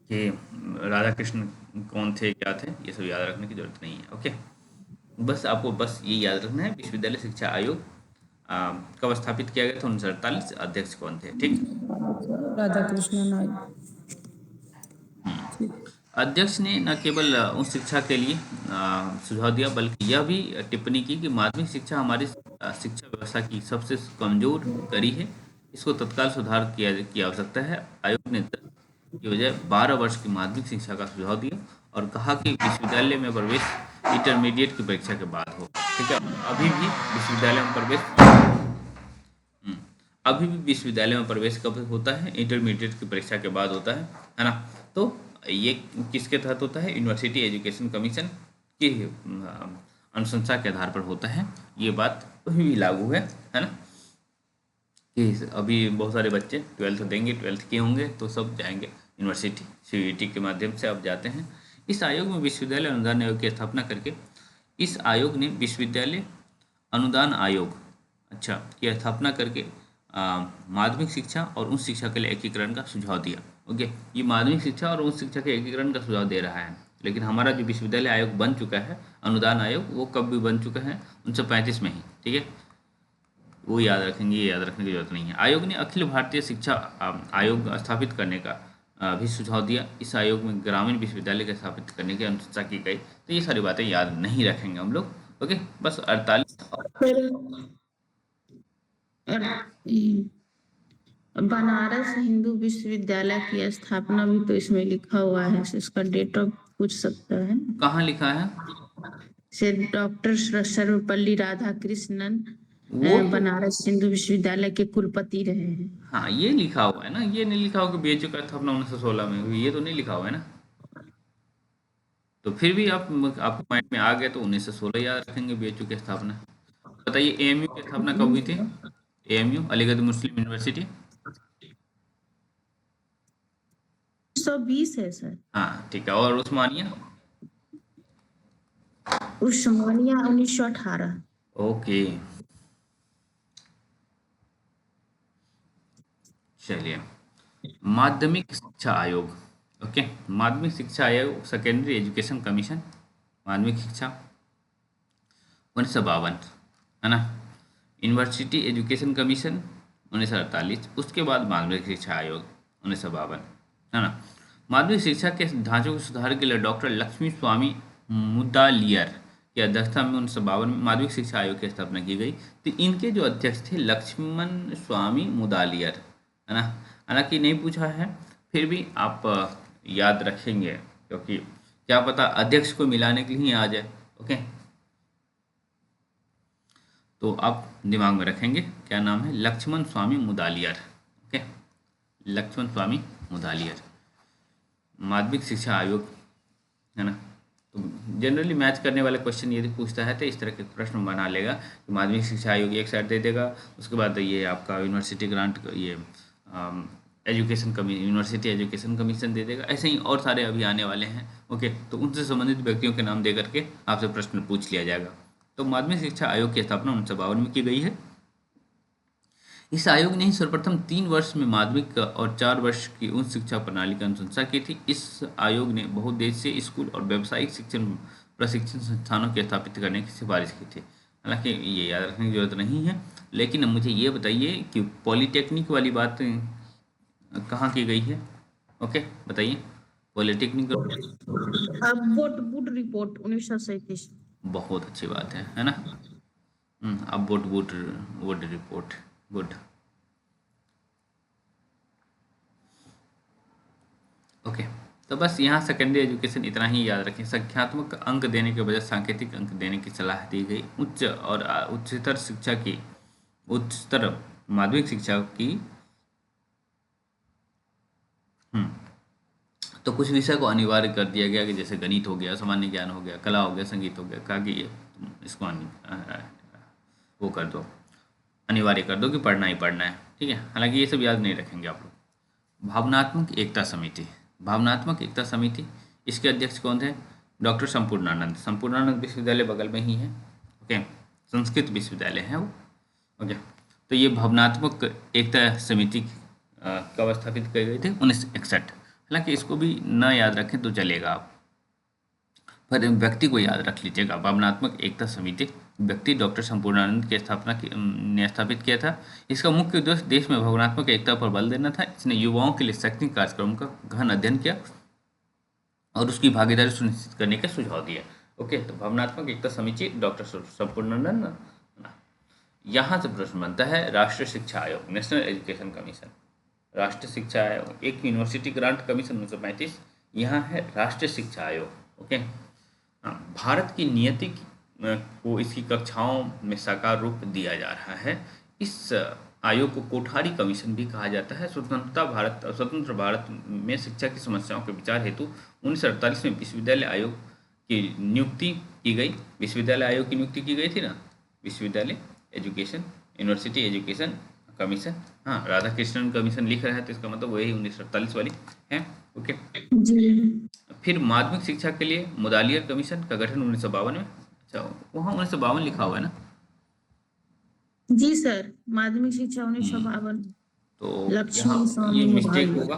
कि राधा कृष्ण कौन थे क्या थे, ये सब याद रखने की जरूरत नहीं है। ओके, बस आपको बस ये याद रखना है विश्वविद्यालय शिक्षा आयोग कब स्थापित किया गया था, 1948, अध्यक्ष कौन थे, ठीक। राधा कृष्णन आयोग। अध्यक्ष ने न केवल उच्च शिक्षा के लिए सुझाव दिया, बल्कि यह भी टिप्पणी की कि माध्यमिक शिक्षा हमारी शिक्षा व्यवस्था की सबसे कमजोर कड़ी है, इसको तत्काल सुधार किया की आवश्यकता है। आयोग ने 10 की बजाय 12 वर्ष की माध्यमिक शिक्षा का सुझाव दिया और कहा कि विश्वविद्यालय में प्रवेश इंटरमीडिएट की परीक्षा के बाद हो, ठीक है। अभी भी विश्वविद्यालय में प्रवेश हम्म, अभी भी विश्वविद्यालय में प्रवेश कब होता है, इंटरमीडिएट की परीक्षा के बाद होता है ना। तो ये किसके तहत होता है, यूनिवर्सिटी एजुकेशन कमीशन के अनुशंसा के आधार पर होता है। ये बात भी लागू है ना, कि अभी बहुत सारे बच्चे 12th देंगे, 12th किए होंगे तो सब जाएंगे यूनिवर्सिटी, सीयूईटी के माध्यम से अब जाते हैं। इस आयोग में विश्वविद्यालय अनुदान आयोग की स्थापना करके इस आयोग ने विश्वविद्यालय अनुदान आयोग अच्छा की स्थापना करके माध्यमिक शिक्षा और उच्च शिक्षा के लिए एकीकरण का सुझाव दिया। ओके, ये माध्यमिक शिक्षा और उच्च शिक्षा के एकीकरण का सुझाव दे रहा है। लेकिन हमारा जो विश्वविद्यालय आयोग बन चुका है, अनुदान आयोग, वो कब भी बन चुका है 1935 में ही, ठीक है, वो याद रखेंगे, ये याद रखने की जरूरत नहीं है। आयोग ने अखिल भारतीय शिक्षा आयोग स्थापित करने का भी सुझाव दिया। इस आयोग में ग्रामीण विश्वविद्यालय के स्थापित करने की अनुशंसा की गई। तो ये सारी बातें याद नहीं रखेंगे हम लोग। ओके, बस 48 फिर बनारस हिंदू विश्वविद्यालय की स्थापना भी तो इसमें लिखा हुआ है, इसका डेट ऑफ पूछ सकता है ना? कहाँ लिखा है से डॉक्टर सर्वपल्ली राधाकृष्णन वो तो? बनारस हिंदू विश्वविद्यालय के कुलपति रहे हैं। हाँ, ये लिखा हुआ है ना, ये नहीं लिखा हुआ कि बीएचयू का स्थापना 1916 में हुई, ये तो नहीं लिखा हुआ है ना। तो फिर भी आपको माइंड में आ गया तो 1916 याद रखेंगे बीएचयू की स्थापना। बताइए एएमयू की स्थापना कब हुई थी? एएमयू अलीगढ़ मुस्लिम यूनिवर्सिटी 120 है सर। हाँ ठीक है, और उस्मानिया? उस्मानिया 1918। ओके, चलिए। माध्यमिक शिक्षा आयोग, ओके, माध्यमिक शिक्षा आयोग, सेकेंडरी एजुकेशन कमीशन, माध्यमिक शिक्षा 1952 है ना। यूनिवर्सिटी एजुकेशन कमीशन 1948, उसके बाद माध्यमिक शिक्षा आयोग 1952 है ना। माध्यमिक शिक्षा के ढांचों के सुधार के लिए डॉक्टर लक्ष्मी स्वामी मुदालियर की अध्यक्षता में 1952 में माध्यमिक शिक्षा आयोग की स्थापना की गई। तो इनके जो अध्यक्ष थे लक्ष्मण स्वामी मुदालियर है ना। हालांकि नहीं पूछा है, फिर भी आप याद रखेंगे, क्योंकि क्या पता अध्यक्ष को मिलाने के लिए आ जाए। ओके, तो आप दिमाग में रखेंगे क्या नाम है, लक्ष्मण स्वामी मुदालियर। ओके, लक्ष्मण स्वामी मुदालियर, माध्यमिक शिक्षा आयोग है ना। तो जनरली मैच करने वाले क्वेश्चन यदि पूछता है तो इस तरह के प्रश्न बना लेगा कि माध्यमिक शिक्षा आयोग एक साइड दे देगा, उसके बाद ये आपका यूनिवर्सिटी ग्रांट, ये एजुकेशन यूनिवर्सिटी एजुकेशन कमीशन दे देगा। ऐसे ही और सारे अभी आने वाले हैं। ओके, तो उनसे संबंधित व्यक्तियों के नाम दे करके आपसे प्रश्न पूछ लिया जाएगा। तो माध्यमिक शिक्षा आयोग की स्थापना 1952 में की गई है। इस आयोग ने सर्वप्रथम 3 वर्ष में माध्यमिक और 4 वर्ष की उच्च शिक्षा प्रणाली की अनुशंसा की थी। इस आयोग ने बहुउद्देशीय स्कूल और व्यावसायिक शिक्षण प्रशिक्षण संस्थानों की स्थापित करने की सिफारिश की थी। हालांकि ये याद रखने की जरूरत नहीं है, लेकिन मुझे ये बताइए कि पॉलिटेक्निक वाली बात कहाँ की गई है? ओके, बताइए पॉलिटेक्निक। Would report 1937। बहुत अच्छी बात है ना। अब वुड रिपोर्ट, गुड। ओके, तो बस यहाँ सेकेंडरी एजुकेशन इतना ही याद रखें। संख्यात्मक अंक देने के बजाय सांकेतिक अंक देने की सलाह दी गई। उच्च और उच्चतर शिक्षा की, उच्चतर माध्यमिक शिक्षा की तो कुछ विषय को अनिवार्य कर दिया गया कि जैसे गणित हो गया, सामान्य ज्ञान हो गया, कला हो गया, संगीत हो गया, कहा कि ये इसको वो कर दो, अनिवार्य कर दो कि पढ़ना ही पढ़ना है। ठीक है, हालांकि ये सब याद नहीं रखेंगे आप लोग। भावनात्मक एकता समिति, भावनात्मक एकता समिति, इसके अध्यक्ष कौन थे? डॉक्टर संपूर्णानंद। संपूर्णानंद विश्वविद्यालय बगल में ही है। ओके, संस्कृत विश्वविद्यालय है वो। ओके, तो ये भावनात्मक एकता समिति कब स्थापित की गई थी? 1961। हालांकि इसको भी न याद रखें तो चलेगा, आप पर व्यक्ति को याद रख लीजिएगा। भावनात्मक एकता समिति व्यक्ति डॉक्टर संपूर्णानंद की ने स्थापित किया था। इसका मुख्य उद्देश्य देश में भावनात्मक एकता पर बल देना था। इसने युवाओं के लिए शैक्षणिक कार्यक्रम का गहन अध्ययन किया और उसकी भागीदारी सुनिश्चित करने का सुझाव दिया। ओके, तो भावनात्मक एकता समिति डॉक्टर संपूर्णानंद। यहाँ से प्रश्न बनता है राष्ट्रीय शिक्षा आयोग, नेशनल एजुकेशन कमीशन, राष्ट्रीय शिक्षा आयोग। एक यूनिवर्सिटी ग्रांट कमीशन 1935, यहाँ है राष्ट्रीय शिक्षा आयोग। ओके, भारत की नियति को इसकी कक्षाओं में साकार रूप दिया जा रहा है। इस आयोग को कोठारी कमीशन भी कहा जाता है। स्वतंत्र भारत में शिक्षा की समस्याओं के विचार हेतु 1948 में विश्वविद्यालय आयोग की नियुक्ति की गई, विश्वविद्यालय आयोग की नियुक्ति की गई थी ना, विश्वविद्यालय एजुकेशन यूनिवर्सिटी एजुकेशन कमीशन। हाँ, राधा कृष्णन कमीशन लिख रहा है तो इसका मतलब वही 1948 वाली है। ओके। जी फिर माध्यमिक शिक्षा के लिए मुदालियर कमीशन का गठन 1952 में। अच्छा, वहाँ 1952 लिखा हुआ है ना। जी सर, माध्यमिक शिक्षा 1952। तो यहाँ लक्ष्मी ये स्वामी मिस्टेक मुदालियर। होगा,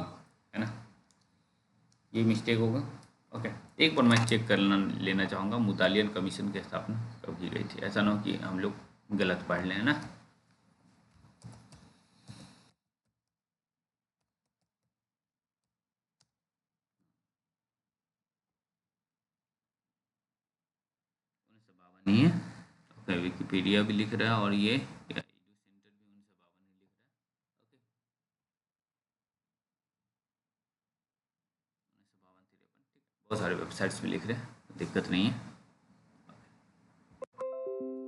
है ना, ये मिस्टेक होगा। ओके, एक बार मैं चेक कर लेना चाहूँगा मुदालियर कमीशन की स्थापना कब की गई थी, ऐसा ना हो कि हम लोग गलत पढ़ लें, है ना। नहीं है। ओके, विकिपीडिया भी लिख रहा है और ये सेंटर भी 1952 ही लिख रहा है। ओके, 1952 53 ठीक है, बहुत सारे वेबसाइट्स भी लिख रहे हैं, दिक्कत नहीं है।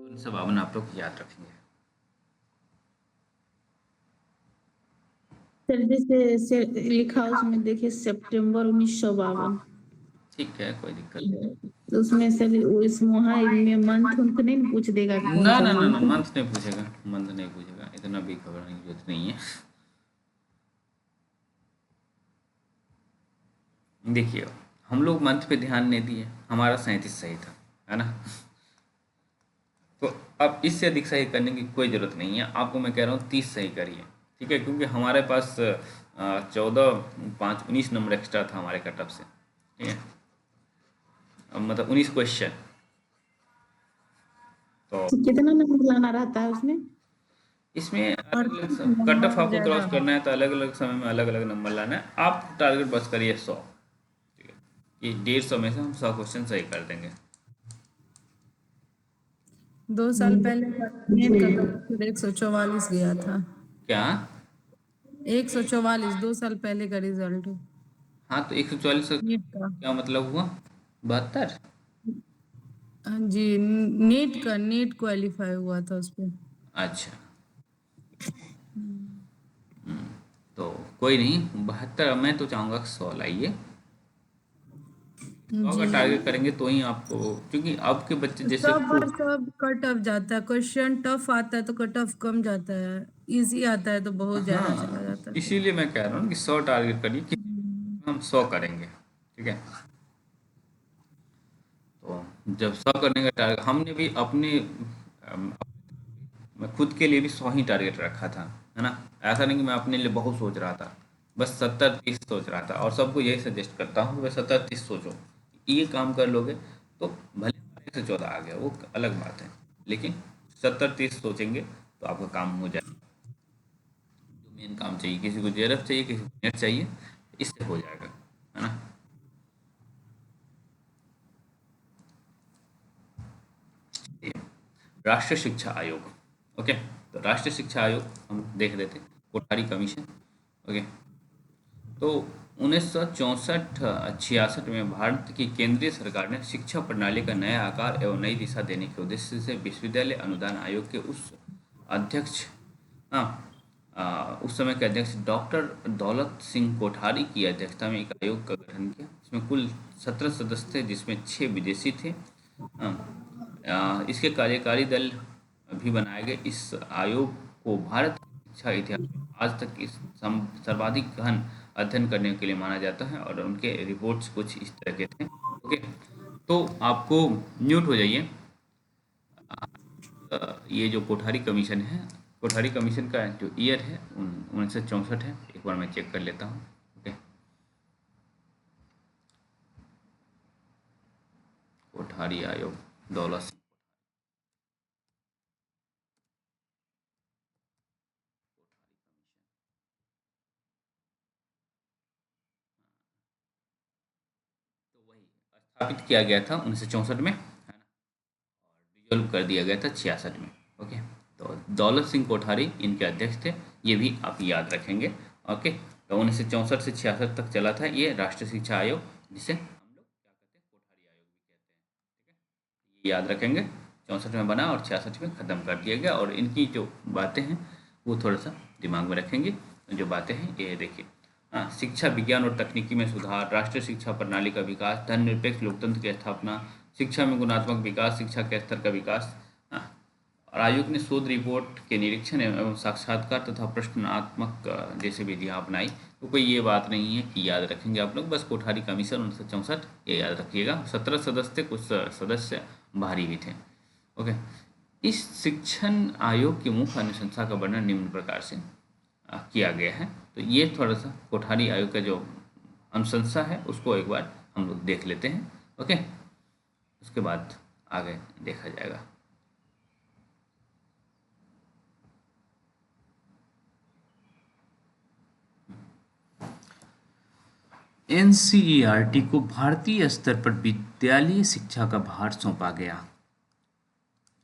1952 आप लोग याद रखेंगे। सर जैसे लिखा उसमें देखिए सितंबर 1952। ठीक है, कोई दिक्कत नहीं। तो उसमें सर इस वहाँ में मंथ उन्थ नहीं ना पूछ देगा कि कौन ना सा ना ना ना, मंथ। मंथ नहीं पूछेगा, मंथ नहीं पूछेगा, इतना भी खबर नहीं, जरूरत नहीं है। देखिए, हम लोग मंथ पे ध्यान नहीं दिए, हमारा 37 सही था, है ना। तो अब इससे अधिक सही करने की कोई ज़रूरत नहीं है, आपको मैं कह रहा हूँ 30 सही करिए, ठीक है, क्योंकि हमारे पास 14 5 19 नंबर एक्स्ट्रा था हमारे कट ऑफ से, ठीक है। अब मतलब 19 क्वेश्चन, तो तो कितना नंबर लाना रहता है उसमें? इसमें अलग अलग अड़तीस कट ऑफ नंबर आपको ज्यादा क्रॉस करना है तो अलग अलग समय में अलग अलग नंबर लाना है। आप टारगेट बस करिए 100, ठीक है, कि 150 में से हम 100 क्वेश्चन सही कर देंगे। 2 साल पहले का नेट का तो 144 गया था। क्या? 144 2 साल पहले का रिजल्ट हाँ, तो 144 का नेट का। क्या मतलब हुआ? 72। हाँ जी, नेट क्वालिफाई हुआ था उस पे। अच्छा, तो कोई नहीं, 72 मैं तो चाहूँगा 100 लाइए। 100 का जी, टारगेट करेंगे तो ही आपको, क्योंकि आपके बच्चे जैसे सब बार खूब। सब कट ऑफ जाता है, क्वेश्चन टफ आता है तो कट ऑफ कम जाता है, इजी आता है तो बहुत ज्यादा चला हाँ, जाता है। इसीलिए मैं कह रहा हूँ कि 100 टारगेट करिए कि हम 100 करेंगे, ठीक है। तो जब 100 करने का टारगेट हमने भी अपने मैं खुद के लिए भी 100 ही टारगेट रखा था, है ना। ऐसा नहीं कि मैं अपने लिए बहुत सोच रहा था, बस 70 30 सोच रहा था, और सबको यही सजेस्ट करता हूँ कि भाई 70 30 सोचो, ये काम कर लोगे तो भले 12 से 14 आ गया वो अलग बात है, लेकिन 70 30 सोचेंगे तो आपका काम हो जाएगा। जो मेन काम चाहिए, किसी को जेरफ चाहिए, किसी को नेट चाहिए, इससे हो जाएगा, है ना। ये राष्ट्रीय शिक्षा आयोग। ओके, तो राष्ट्रीय शिक्षा आयोग हम देख रहे थे, कोठारी कमीशन। ओके, तो 1964 66 में भारत की केंद्रीय सरकार ने शिक्षा प्रणाली का नया आकार एवं नई दिशा देने के उद्देश्य से विश्वविद्यालय अनुदान आयोग के उस अध्यक्ष, हाँ, उस समय के अध्यक्ष डॉक्टर दौलत सिंह कोठारी की अध्यक्षता में एक आयोग का गठन किया। इसमें कुल 17 सदस्य थे, जिसमें 6 विदेशी थे। हाँ, इसके कार्यकारी दल भी बनाए गए। इस आयोग को भारत की शिक्षा इतिहास में आज तक इस सर्वाधिक गहन अध्ययन करने के लिए माना जाता है, और उनके रिपोर्ट्स कुछ इस तरह के थे। ओके, तो आपको म्यूट हो जाइए। ये जो कोठारी कमीशन है, कोठारी कमीशन का जो ईयर है 1964 है, एक बार मैं चेक कर लेता हूँ। ओके, कोठारी आयोग, दौलत सिंह। तो वही स्थापित किया गया था 1964 में, है ना, और डिजोल्व कर दिया गया था 66 में। ओके, तो दौलत सिंह कोठारी इनके अध्यक्ष थे, ये भी आप याद रखेंगे। ओके, तो 1964 से 66 तक चला था ये राष्ट्रीय शिक्षा आयोग, जिसे हम लोग क्या कहते हैं, कोठारी आयोग भी कहते हैं, ठीक है। ये याद रखेंगे, 64 में बना और 66 में ख़त्म कर दिया गया, और इनकी जो बातें हैं वो थोड़ा सा दिमाग में रखेंगे। जो बातें हैं ये देखिए, हाँ, शिक्षा विज्ञान और तकनीकी में सुधार, राष्ट्रीय शिक्षा प्रणाली का विकास, धर्मनिरपेक्ष लोकतंत्र की स्थापना, शिक्षा में गुणात्मक विकास, शिक्षा के स्तर का विकास। हाँ, और आयोग ने शोध रिपोर्ट के निरीक्षण एवं साक्षात्कार तथा प्रश्नात्मक जैसे विधियां अपनाई। तो कोई ये बात नहीं है कि याद रखेंगे आप लोग, बस कोठारी कमीशन 1964 ये याद रखिएगा। 17 सदस्य थे, कुछ सदस्य बाहरी भी थे। ओके, इस शिक्षण आयोग की मुख्य अनुशंसा का वर्णन निम्न प्रकार से किया गया है। तो ये थोड़ा सा कोठारी आयोग का जो अनुशंसा है उसको एक बार हम लोग देख लेते हैं। ओके, उसके बाद आगे देखा जाएगा। एनसीईआरटी को भारतीय स्तर पर विद्यालयी शिक्षा का भार सौंपा गया।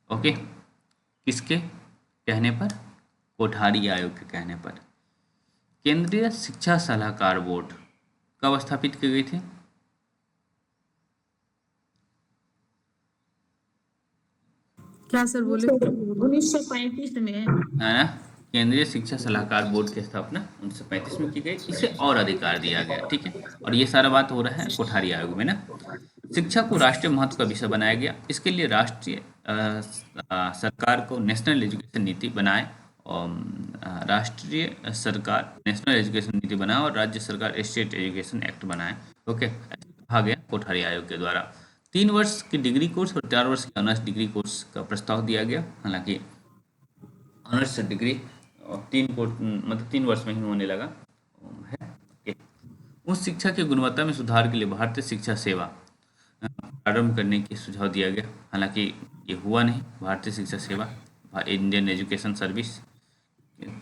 ओके, किसके कहने पर? कोठारी आयोग के कहने पर। केंद्रीय शिक्षा सलाहकार बोर्ड कब स्थापित की गई थी? क्या सर बोले? 1935 में। है ना? केंद्रीय शिक्षा सलाहकार बोर्ड की स्थापना 1935 में की गई। इसे और अधिकार दिया गया, ठीक है। और ये सारा बात हो रहा है कोठारी आयोग में ना। शिक्षा को राष्ट्रीय महत्व का विषय बनाया गया। इसके लिए राष्ट्रीय सरकार को नेशनल एजुकेशन नीति बनाए, और राष्ट्रीय सरकार नेशनल एजुकेशन नीति बनाए और राज्य सरकार स्टेट एजुकेशन एक्ट बनाए। ओके, ऐसा कहा गया कोठारी आयोग के द्वारा। 3 वर्ष की डिग्री कोर्स और 4 वर्ष की ऑनर्स डिग्री कोर्स का प्रस्ताव दिया गया। हालांकि ऑनर्स डिग्री और 3 वर्ष में ही होने लगा है। उस शिक्षा की गुणवत्ता में सुधार के लिए भारतीय शिक्षा सेवा प्रारंभ करने की सुझाव दिया गया। हालांकि ये हुआ नहीं, भारतीय शिक्षा सेवा, इंडियन एजुकेशन सर्विस।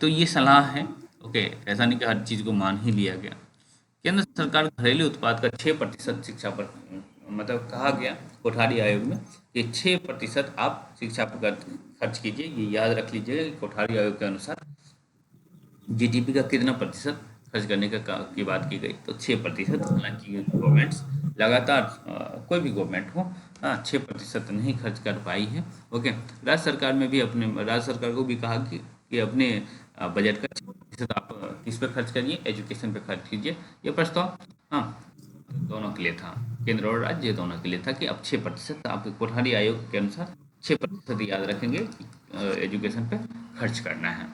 तो ये सलाह है। ओके, ऐसा नहीं कि हर चीज़ को मान ही लिया गया। केंद्र सरकार घरेलू उत्पाद का 6% शिक्षा पर मतलब कहा गया कोठारी आयोग में कि 6% आप शिक्षा पर खर्च कीजिए। ये याद रख लीजिएगा कि कोठारी आयोग के अनुसार जीडीपी का कितना प्रतिशत खर्च करने की बात की गई, तो 6%। हालांकि गवर्नमेंट्स लगातार कोई भी गवर्नमेंट हो, हाँ, 6% नहीं खर्च कर पाई है। ओके, राज्य सरकार में भी राज्य सरकार को भी कहा कि अपने बजट का 6% आप किस पे खर्च करिए, एजुकेशन पे खर्च कीजिए। ये प्रस्ताव हाँ दोनों के लिए था, केंद्र और राज्य दोनों के लिए था कि अब 6% आपके कोठारी आयोग के अनुसार 6% याद रखेंगे एजुकेशन पे खर्च करना है।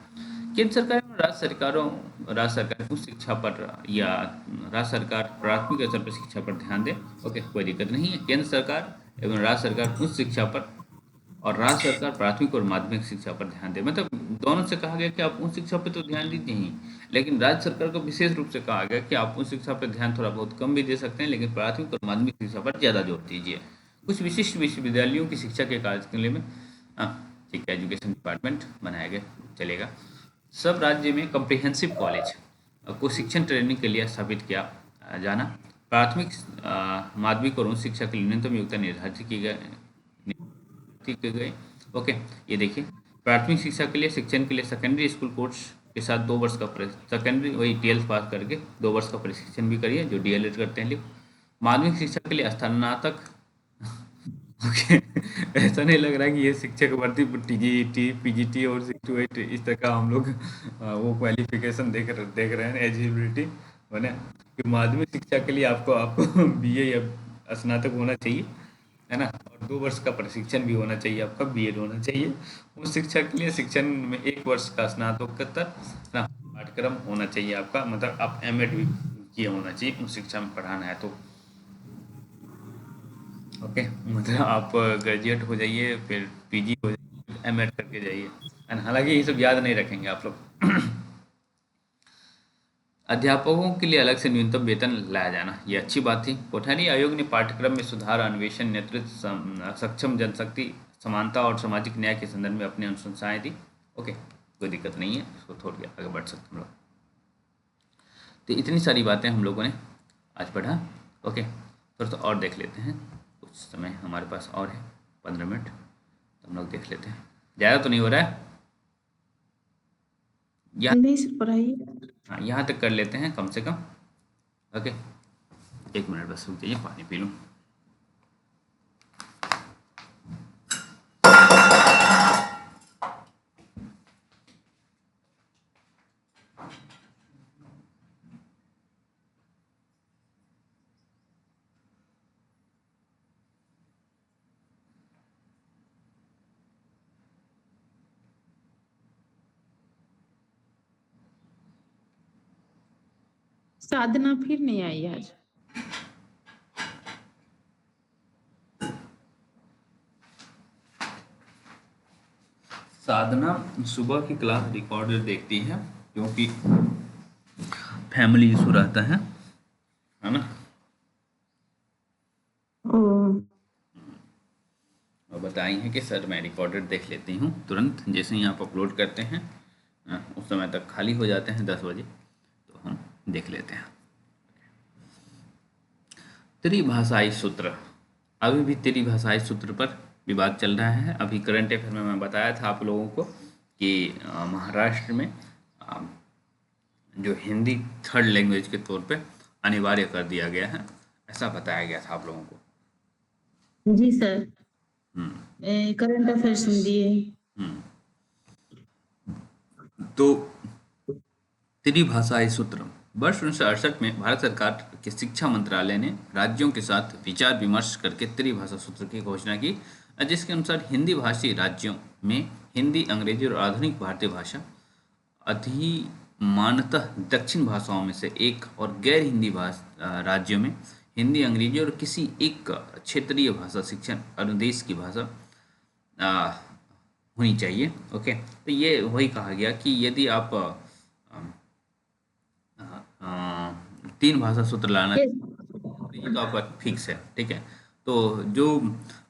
केंद्र सरकार और राज्य सरकार उच्च शिक्षा पर या राज्य सरकार प्राथमिक स्तर पर शिक्षा पर ध्यान दे। ओके, कोई दिक्कत नहीं है। केंद्र सरकार एवं राज्य सरकार उच्च शिक्षा पर और राज्य सरकार प्राथमिक और माध्यमिक शिक्षा पर ध्यान दे। मतलब दोनों से कहा गया कि आप उच्च शिक्षा पर तो ध्यान दीजिए ही, लेकिन राज्य सरकार को विशेष रूप से कहा गया कि आप उच्च शिक्षा पर ध्यान थोड़ा बहुत कम भी दे सकते हैं, लेकिन प्राथमिक और माध्यमिक शिक्षा पर ज़्यादा जोर दीजिए। कुछ विशिष्ट विश्वविद्यालयों की शिक्षा के कार्यक्रम में ठीक है एजुकेशन डिपार्टमेंट बनाया गया, चलेगा। सब राज्य में कम्प्रिहेंसिव कॉलेज को शिक्षण ट्रेनिंग के लिए स्थापित किया जाना। प्राथमिक माध्यमिक और उच्च शिक्षा के लिए न्यूनतम योग्यता निर्धारित की गई। ओके, ये देखिए, प्राथमिक शिक्षा के लिए शिक्षण के लिए सेकेंडरी स्कूल कोर्स के साथ 2 वर्ष का सेकेंडरी वही 12th पास करके 2 वर्ष का प्रशिक्षण भी करिए, जो डीएलएड करते हैं लोग। माध्यमिक शिक्षा के लिए स्नातक। ओके, ऐसा नहीं लग रहा है कि ये शिक्षक भर्ती टीजीटी पीजीटी और 6 to 8 इस तरह का हम लोग वो क्वालिफिकेशन देख रहे हैं एलिजिबिलिटी बने कि माध्यमिक शिक्षा के लिए आपको बीए या स्नातक होना चाहिए, है ना, और 2 वर्ष का प्रशिक्षण भी होना चाहिए, आपका बीएड होना चाहिए। उस शिक्षा के लिए शिक्षण में 1 वर्ष का स्नातकोत्तर पाठ्यक्रम होना चाहिए आपका, मतलब आप एमएड भी किया होना चाहिए उस शिक्षा में पढ़ाना है तो। ओके, मतलब आप ग्रेजुएट हो जाइए, फिर पीजी हो जाइए, एमएड करके जाइए। हालांकि ये सब याद नहीं रखेंगे आप लोग। अध्यापकों के लिए अलग से न्यूनतम वेतन लाया जाना, ये अच्छी बात थी। कोठारी आयोग ने पाठ्यक्रम में सुधार, अन्वेषण, नेतृत्व, सक्षम जनशक्ति, समानता और सामाजिक न्याय के संदर्भ में अपनी अनुशंसाएं दी। ओके, कोई दिक्कत नहीं है, इसको थोड़ी आगे बढ़ सकते हम लोग। तो इतनी सारी बातें हम लोगों ने आज पढ़ा। ओके, थोड़ा सा और देख लेते हैं, कुछ समय हमारे पास और है 15 मिनट, तो हम लोग देख लेते हैं। ज़्यादा तो नहीं हो रहा है, नहीं सर, पढ़ाइए। हाँ, यहाँ तक कर लेते हैं कम से कम। ओके, 1 मिनट बस रुक जाइए, पानी पी लूँ। साधना फिर नहीं आई आज। साधना सुबह की क्लास रिकॉर्डेड देखती है क्योंकि फैमिली इशू रहता है ना। ओ और बताई है कि सर मैं रिकॉर्डेड देख लेती हूँ तुरंत जैसे ही आप अपलोड करते हैं, उस समय तक खाली हो जाते हैं 10 बजे, तो हम देख लेते हैं। त्रिभाषाई सूत्र, अभी भी त्रिभाषाई सूत्र पर विवाद चल रहा है। अभी करंट अफेयर में मैं बताया था आप लोगों को कि महाराष्ट्र में जो हिंदी थर्ड लैंग्वेज के तौर पे अनिवार्य कर दिया गया है, ऐसा बताया गया था आप लोगों को। जी सर, हम्म करंट अफेयर सुन दिए। हम्म तो त्रिभाषाई सूत्र वर्ष 1968 में भारत सरकार के शिक्षा मंत्रालय ने राज्यों के साथ विचार विमर्श करके त्रिभाषा सूत्र की घोषणा की, जिसके अनुसार हिंदी भाषी राज्यों में हिंदी, अंग्रेजी और आधुनिक भारतीय भाषा अधिमानतः दक्षिण भाषाओं में से एक और गैर हिंदी राज्यों में हिंदी, अंग्रेजी और किसी एक क्षेत्रीय भाषा शिक्षण अनुदेश की भाषा होनी चाहिए। ओके, तो ये वही कहा गया कि यदि आप 3 भाषा सूत्र लाना, ये तो आपका फिक्स है, ठीक है। तो जो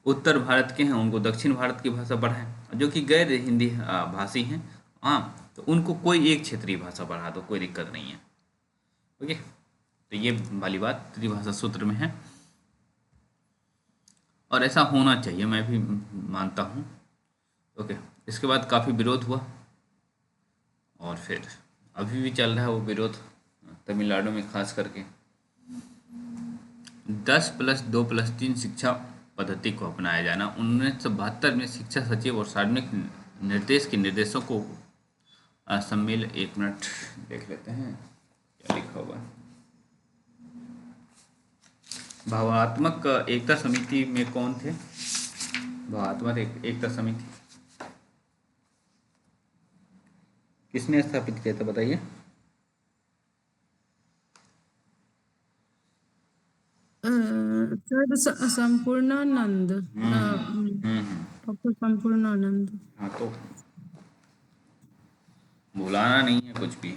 उत्तर भारत के हैं उनको दक्षिण भारत की भाषा पढ़ाएं, जो कि गैर हिंदी भाषी हैं, हाँ, तो उनको कोई एक क्षेत्रीय भाषा पढ़ा दो, कोई दिक्कत नहीं है। ओके, तो ये वाली बात त्रिभाषा सूत्र में है और ऐसा होना चाहिए, मैं भी मानता हूँ। ओके, इसके बाद काफ़ी विरोध हुआ और फिर अभी भी चल रहा है वो विरोध तमिलनाडु में, खास करके 10+2+3 शिक्षा पद्धति को अपनाया जाना। 1972 में शिक्षा सचिव और सार्वजनिक निर्देश के निर्देशों को सम्मेलन, 1 मिनट देख लेते हैं क्या लिखा हुआ है। भावात्मक एकता समिति में कौन थे? भावात्मक एकता समिति किसने स्थापित किया था बताइए? Sir Sampurnanand, doctor Sampurnanand. हाँ, तो बुलाना नहीं है कुछ भी,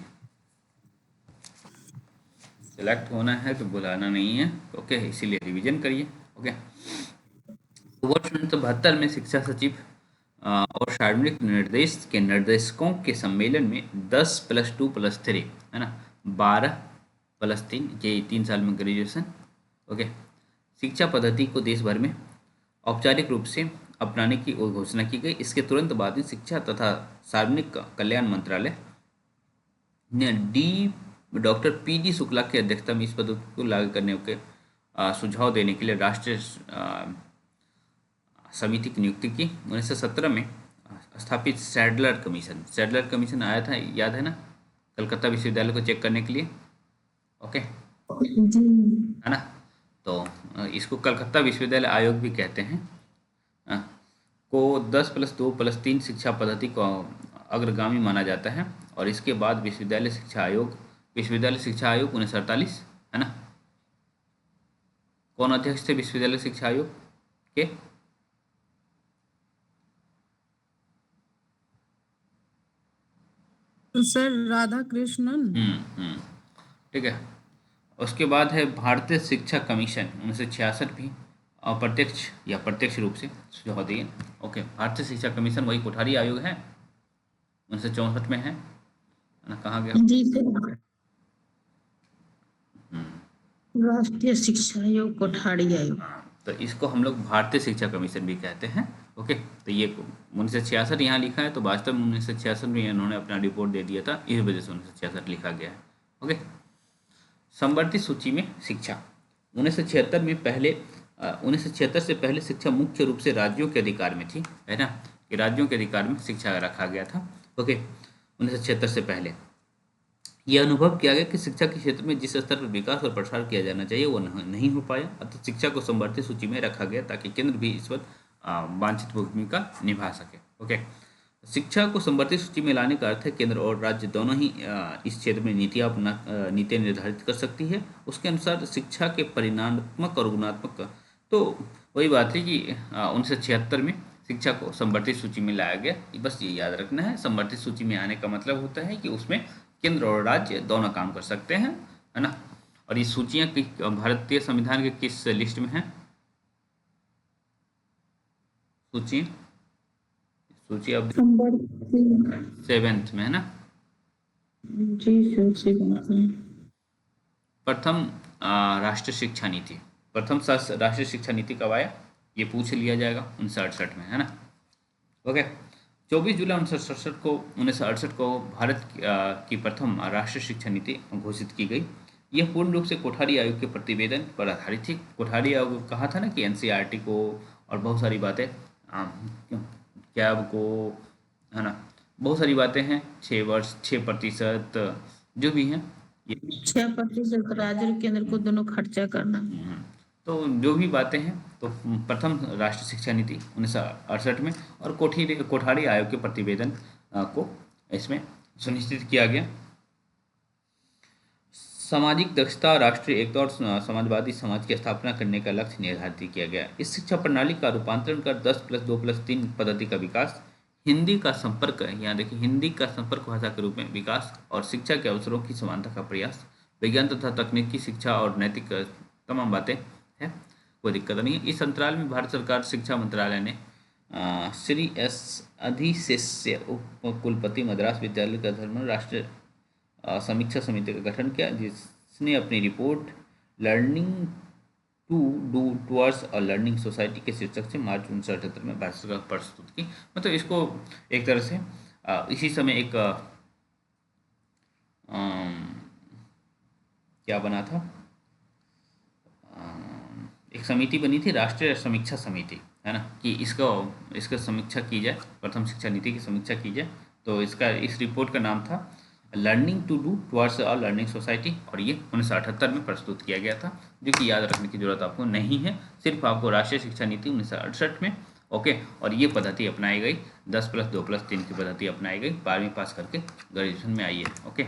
सिलेक्ट होना है तो बुलाना नहीं है। ओके, इसीलिए रिवीजन करिए। ओके, तो वर्ष 1972 में शिक्षा सचिव और सार्वजनिक निर्देश के निर्देशकों के सम्मेलन में 10+2+3 है ना, 12+3, ये 3 साल में ग्रेजुएशन। ओके, शिक्षा पद्धति को देश भर में औपचारिक रूप से अपनाने की घोषणा की गई। इसके तुरंत बाद में शिक्षा तथा सार्वजनिक कल्याण मंत्रालय ने डॉक्टर पी.डी. शुक्ला की अध्यक्षता में इस पद्धति को लागू करने के सुझाव देने के लिए राष्ट्रीय समिति की नियुक्ति की। 1917 में स्थापित सैडलर कमीशन आया था, याद है ना, कलकत्ता विश्वविद्यालय को चेक करने के लिए। ओके, है ना, तो इसको कलकत्ता विश्वविद्यालय आयोग भी कहते हैं। को 10+2+3 शिक्षा पद्धति को अग्रगामी माना जाता है और इसके बाद विश्वविद्यालय शिक्षा आयोग 1948, है ना। कौन अध्यक्ष थे विश्वविद्यालय शिक्षा आयोग के? सर राधा कृष्णन। ठीक है। उसके बाद है भारतीय शिक्षा कमीशन, 1966 भी अप्रत्यक्ष या प्रत्यक्ष रूप से सुझाव दिए। ओके, भारतीय शिक्षा कमीशन वही कोठारी आयोग है, 1964 में है ना, कहाँ गया? जी सर, राष्ट्रीय शिक्षा आयोग, कोठारी आयोग। तो इसको हम लोग भारतीय शिक्षा कमीशन भी कहते हैं। ओके, तो ये 1966 यहाँ लिखा है, तो वास्तव में 1966 में इन्होंने अपना रिपोर्ट दे दिया था, इस वजह से 1966 लिखा गया है। ओके, संवर्धित सूची में शिक्षा 1976 में 1976 से पहले शिक्षा मुख्य रूप से राज्यों के अधिकार में थी, है ना, कि राज्यों के अधिकार में शिक्षा रखा गया था। ओके, 1976 से पहले यह अनुभव किया गया कि शिक्षा के क्षेत्र में जिस स्तर पर विकास और प्रसार किया जाना चाहिए वो नहीं हो पाया, अतः शिक्षा को संवर्धित सूची में रखा गया ताकि केंद्र भी इस पर वांछित भूमिका निभा सके। ओके, शिक्षा को संवर्धित सूची में लाने का अर्थ है केंद्र और राज्य दोनों ही इस क्षेत्र में नीतियाँ निर्धारित कर सकती है। उसके अनुसार शिक्षा के परिणामात्मक और गुणात्मक, तो वही बात है कि 1976 में शिक्षा को संवर्धित सूची में लाया गया। बस ये याद रखना है, संवर्धित सूची में आने का मतलब होता है कि उसमें केंद्र और राज्य दोनों काम कर सकते हैं, है ना। और ये सूचियाँ भारतीय संविधान के किस लिस्ट में है? सूची अब संवर्धित 7th में है ना। जी सूची बात है। प्रथम राष्ट्रीय शिक्षा नीति, राष्ट्रीय शिक्षा नीति कब आया, ये पूछ लिया जाएगा 1968 में, है ना। ओके, 24 जुलाई 1968 को भारत की प्रथम राष्ट्रीय शिक्षा नीति घोषित की गई। यह पूर्ण रूप से कोठारी आयोग के प्रतिवेदन पर आधारित थी। कोठारी आयोग कहा था ना कि एनसीईआरटी को और बहुत सारी बातें, कैब को, है ना, बहुत सारी बातें हैं, 6% जो भी हैं, ये 6% राज्य और केंद्र को दोनों खर्चा करना। तो जो भी बातें हैं, तो प्रथम राष्ट्रीय शिक्षा नीति 1968 में और कोठारी आयोग के प्रतिवेदन को इसमें सुनिश्चित किया गया। सामाजिक दक्षता, राष्ट्रीय एकता और समाजवादी समाज की स्थापना करने का लक्ष्य निर्धारित किया गया। इस शिक्षा प्रणाली का रूपांतरण कर 10+2+3 पद्धति का विकास, हिंदी का संपर्क, यहाँ देखिए, हिंदी का संपर्क भाषा के रूप में विकास और शिक्षा के अवसरों की समानता का प्रयास, विज्ञान तथा तकनीकी शिक्षा और नैतिक तमाम बातें हैं, कोई दिक्कत नहीं है। इस अंतराल में भारत सरकार शिक्षा मंत्रालय ने श्री एस अधिशेष्य उप कुलपति मद्रास विद्यालय का धर्म राष्ट्रीय समीक्षा समिति का गठन किया, जिसने अपनी report learning to do towards a learning society के शीर्षक से मार्च 1978 में भारत सरकार को प्रस्तुत की। मतलब इसको एक तरह से इसी समय एक क्या बना था, एक समिति बनी थी, राष्ट्रीय समीक्षा समिति, है ना, कि इसका समीक्षा की जाए, प्रथम शिक्षा नीति की समीक्षा की जाए। तो इस रिपोर्ट का नाम था learning to do towards a learning society, और ये 1978 में प्रस्तुत किया गया था, जो कि याद रखने की जरूरत आपको नहीं है, सिर्फ आपको राष्ट्रीय शिक्षा नीति 1968 में, ओके। और ये पद्धति अपनाई गई, 10+2+3 की पद्धति अपनाई गई 12वीं पास करके ग्रेजुएशन में आई है, ओके।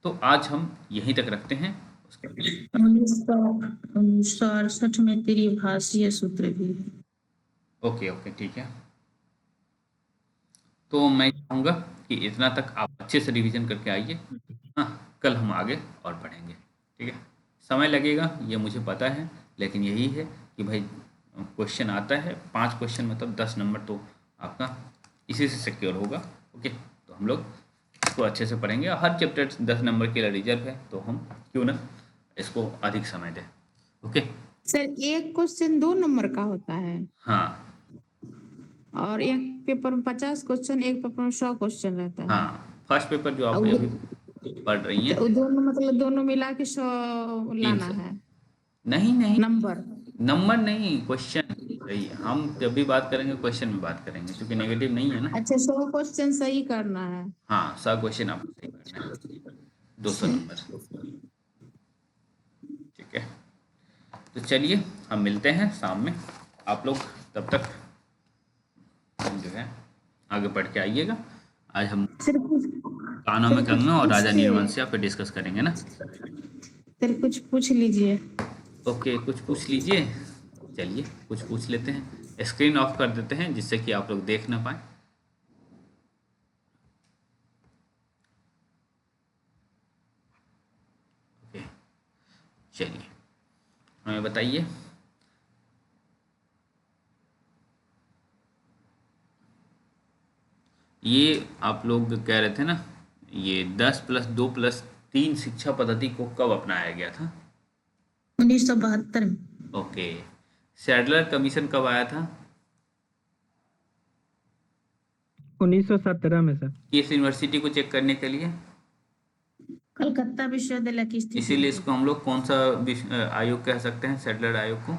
तो आज हम यहीं तक रखते हैं। 1968 में त्रिभाषीय सूत्र भी है। ओके, ठीक है। तो मैं चाहूँगा कि इतना तक आप अच्छे से रिवीजन करके आइए, हाँ, कल हम आगे और पढ़ेंगे, ठीक है। समय लगेगा, ये मुझे पता है, लेकिन यही है कि भाई क्वेश्चन आता है 5 क्वेश्चन, मतलब 10 नंबर तो आपका इसी से सिक्योर होगा, ओके। तो हम लोग इसको अच्छे से पढ़ेंगे, हर चैप्टर 10 नंबर के लिए रिजर्व है, तो हम क्यों ना इसको अधिक समय दें, ओके। सर एक क्वेश्चन 2 नंबर का होता है, हाँ, और एक पेपर में 50 क्वेश्चन, एक पेपर में 100 क्वेश्चन रहता है। हाँ, फर्स्ट पेपर जो आप अभी पढ़ रही हैं, तो दोनों मतलब दोनों मिला के 100 लाना 300 है। नहीं नंबर नहीं, क्वेश्चन सही है। हम जब भी बात करेंगे क्वेश्चन में बात करेंगे, क्योंकि नेगेटिव नहीं है ना। अच्छा, 100 क्वेश्चन सही करना है। हाँ, 100 क्वेश्चन आपको सही करना है, 200 नंबर, ठीक है। तो चलिए हम मिलते हैं शाम में, आप लोग तब तक जो है आगे बढ़ के आइएगा। आज हम कान्हा में गंगा और राजा नीलवंशिया पे डिस्कस करेंगे ना। फिर कुछ पूछ लीजिए। ओके, कुछ पूछ लीजिए। चलिए कुछ पूछ लेते हैं, स्क्रीन ऑफ कर देते हैं जिससे कि आप लोग देख ना पाए। ओके, चलिए हमें बताइए, ये आप लोग कह रहे थे ना, ये 10+2+3 शिक्षा पद्धति को कब अपनाया गया था? 1972 में। ओके, सैडलर कमीशन कब आया था? 1917 में सर। किस यूनिवर्सिटी को चेक करने के लिए? कलकत्ता विश्वविद्यालय की स्थिति। इसीलिए इसको हम लोग कौन सा आयोग कह सकते हैं, सैडलर आयोग को?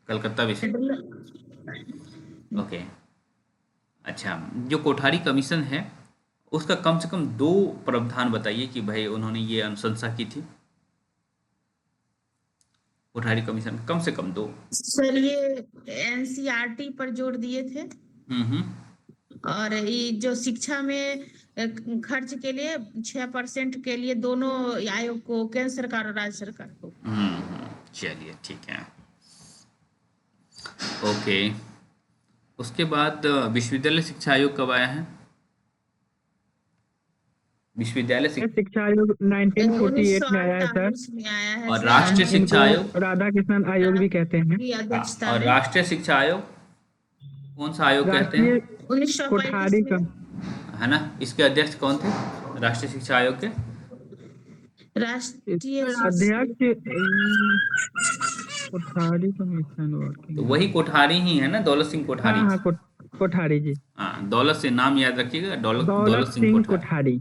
कलकत्ता विश्वविद्यालय, ओके। अच्छा, जो कोठारी कमीशन है उसका कम से कम 2 प्रावधान बताइए कि भाई उन्होंने ये अनुशंसा की थी। कोठारी कमीशन? कम से कम 2। सर ये एनसीईआरटी पर जोर दिए थे, हम्म। और ये जो शिक्षा में खर्च के लिए 6% के लिए दोनों आयोग को, केंद्र सरकार और राज्य सरकार को। चलिए ठीक है, ओके। उसके बाद विश्वविद्यालय शिक्षा आयोग कब आया है? विश्वविद्यालय शिक्षा आयोग 1948 में आया है सर। 1948 में आया है और सर। राष्ट्रीय शिक्षा आयोग? इनको राधा कृष्णन आयोग भी कहते हैं। की अध्यक्षता और में राष्ट्रीय शिक्षा आयोग कौन सा आयोग कहते हैं? राष्ट्रीय 1935 कोठारी में। है ना, इसके अध्यक्ष कौन थे राष्ट्रीय शिक्षा आयोग के? राष्ट्रीय अध्यक्ष कोठारी कमीशन तो वर्किंग। वही कोठारी ही है ना, दौलत सिंह कोठारी। हाँ कोठारी जी। हाँ, दौलत से नाम याद रखिएगा, दौलत दौलत सिंह सिंह कोठारी, कोठारी,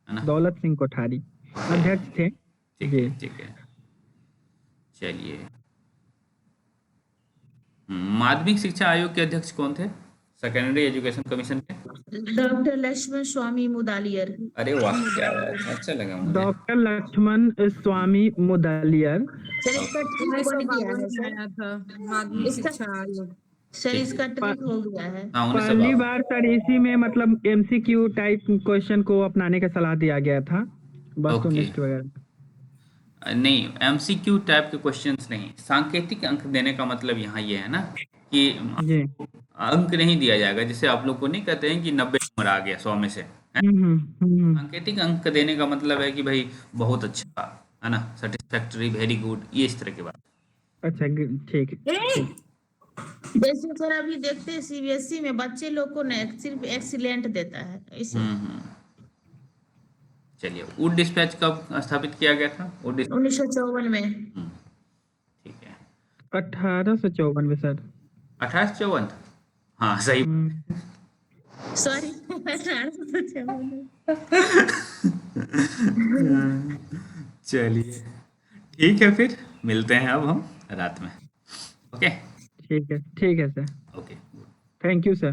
है ना? दौलत सिंह कोठारी अध्यक्ष थे ठीक जी। है, ठीक है। चलिए, माध्यमिक शिक्षा आयोग के अध्यक्ष कौन थे? सेकेंडरी एजुकेशन कमीशन के? डॉक्टर लक्ष्मण स्वामी मुदालियर। अरे वाह, क्या बात है, अच्छा लगा मुझे। डॉक्टर लक्ष्मण स्वामी मुदालियर। सर इसका ट्रिक बन गया है 1952 में सर। आया था माध्यमिक शिक्षा आयोग। सर इसका ट्रिक हो गया है। हाँ, पहली बार सर इसी में मतलब एमसीक्यू टाइप क्वेश्चन को अपनाने का सलाह दिया गया था, वस्तुनिष्ठ वगैरह। नहीं, एमसीक्यू टाइप के क्वेश्चंस नहीं, सांकेतिक अंक देने का मतलब यहाँ ये है ना कि जी। अंक नहीं दिया जाएगा, जैसे आप लोग को नहीं कहते हैं कि 90 नंबर आ गया 100 में से, है? सांकेतिक अंक देने का मतलब है कि भाई बहुत अच्छा, है ना, सेटिस्फैक्टरी, वेरी गुड, ये इस तरह की बात। अच्छा ठीक है। जैसे सर अभी देखते हैं सीबीएसई में बच्चे लोग को न सिर्फ एक्सीलेंट देता है इसे। चलिए, वुड डिस्पैच कब स्थापित किया गया था? 1954 में। ठीक है, 1854 में सर। 1854, हाँ सही। सॉरी 1854। चलिए ठीक है, फिर मिलते हैं अब हम रात में। ओके, ठीक है sir. Okay. Thank you sir.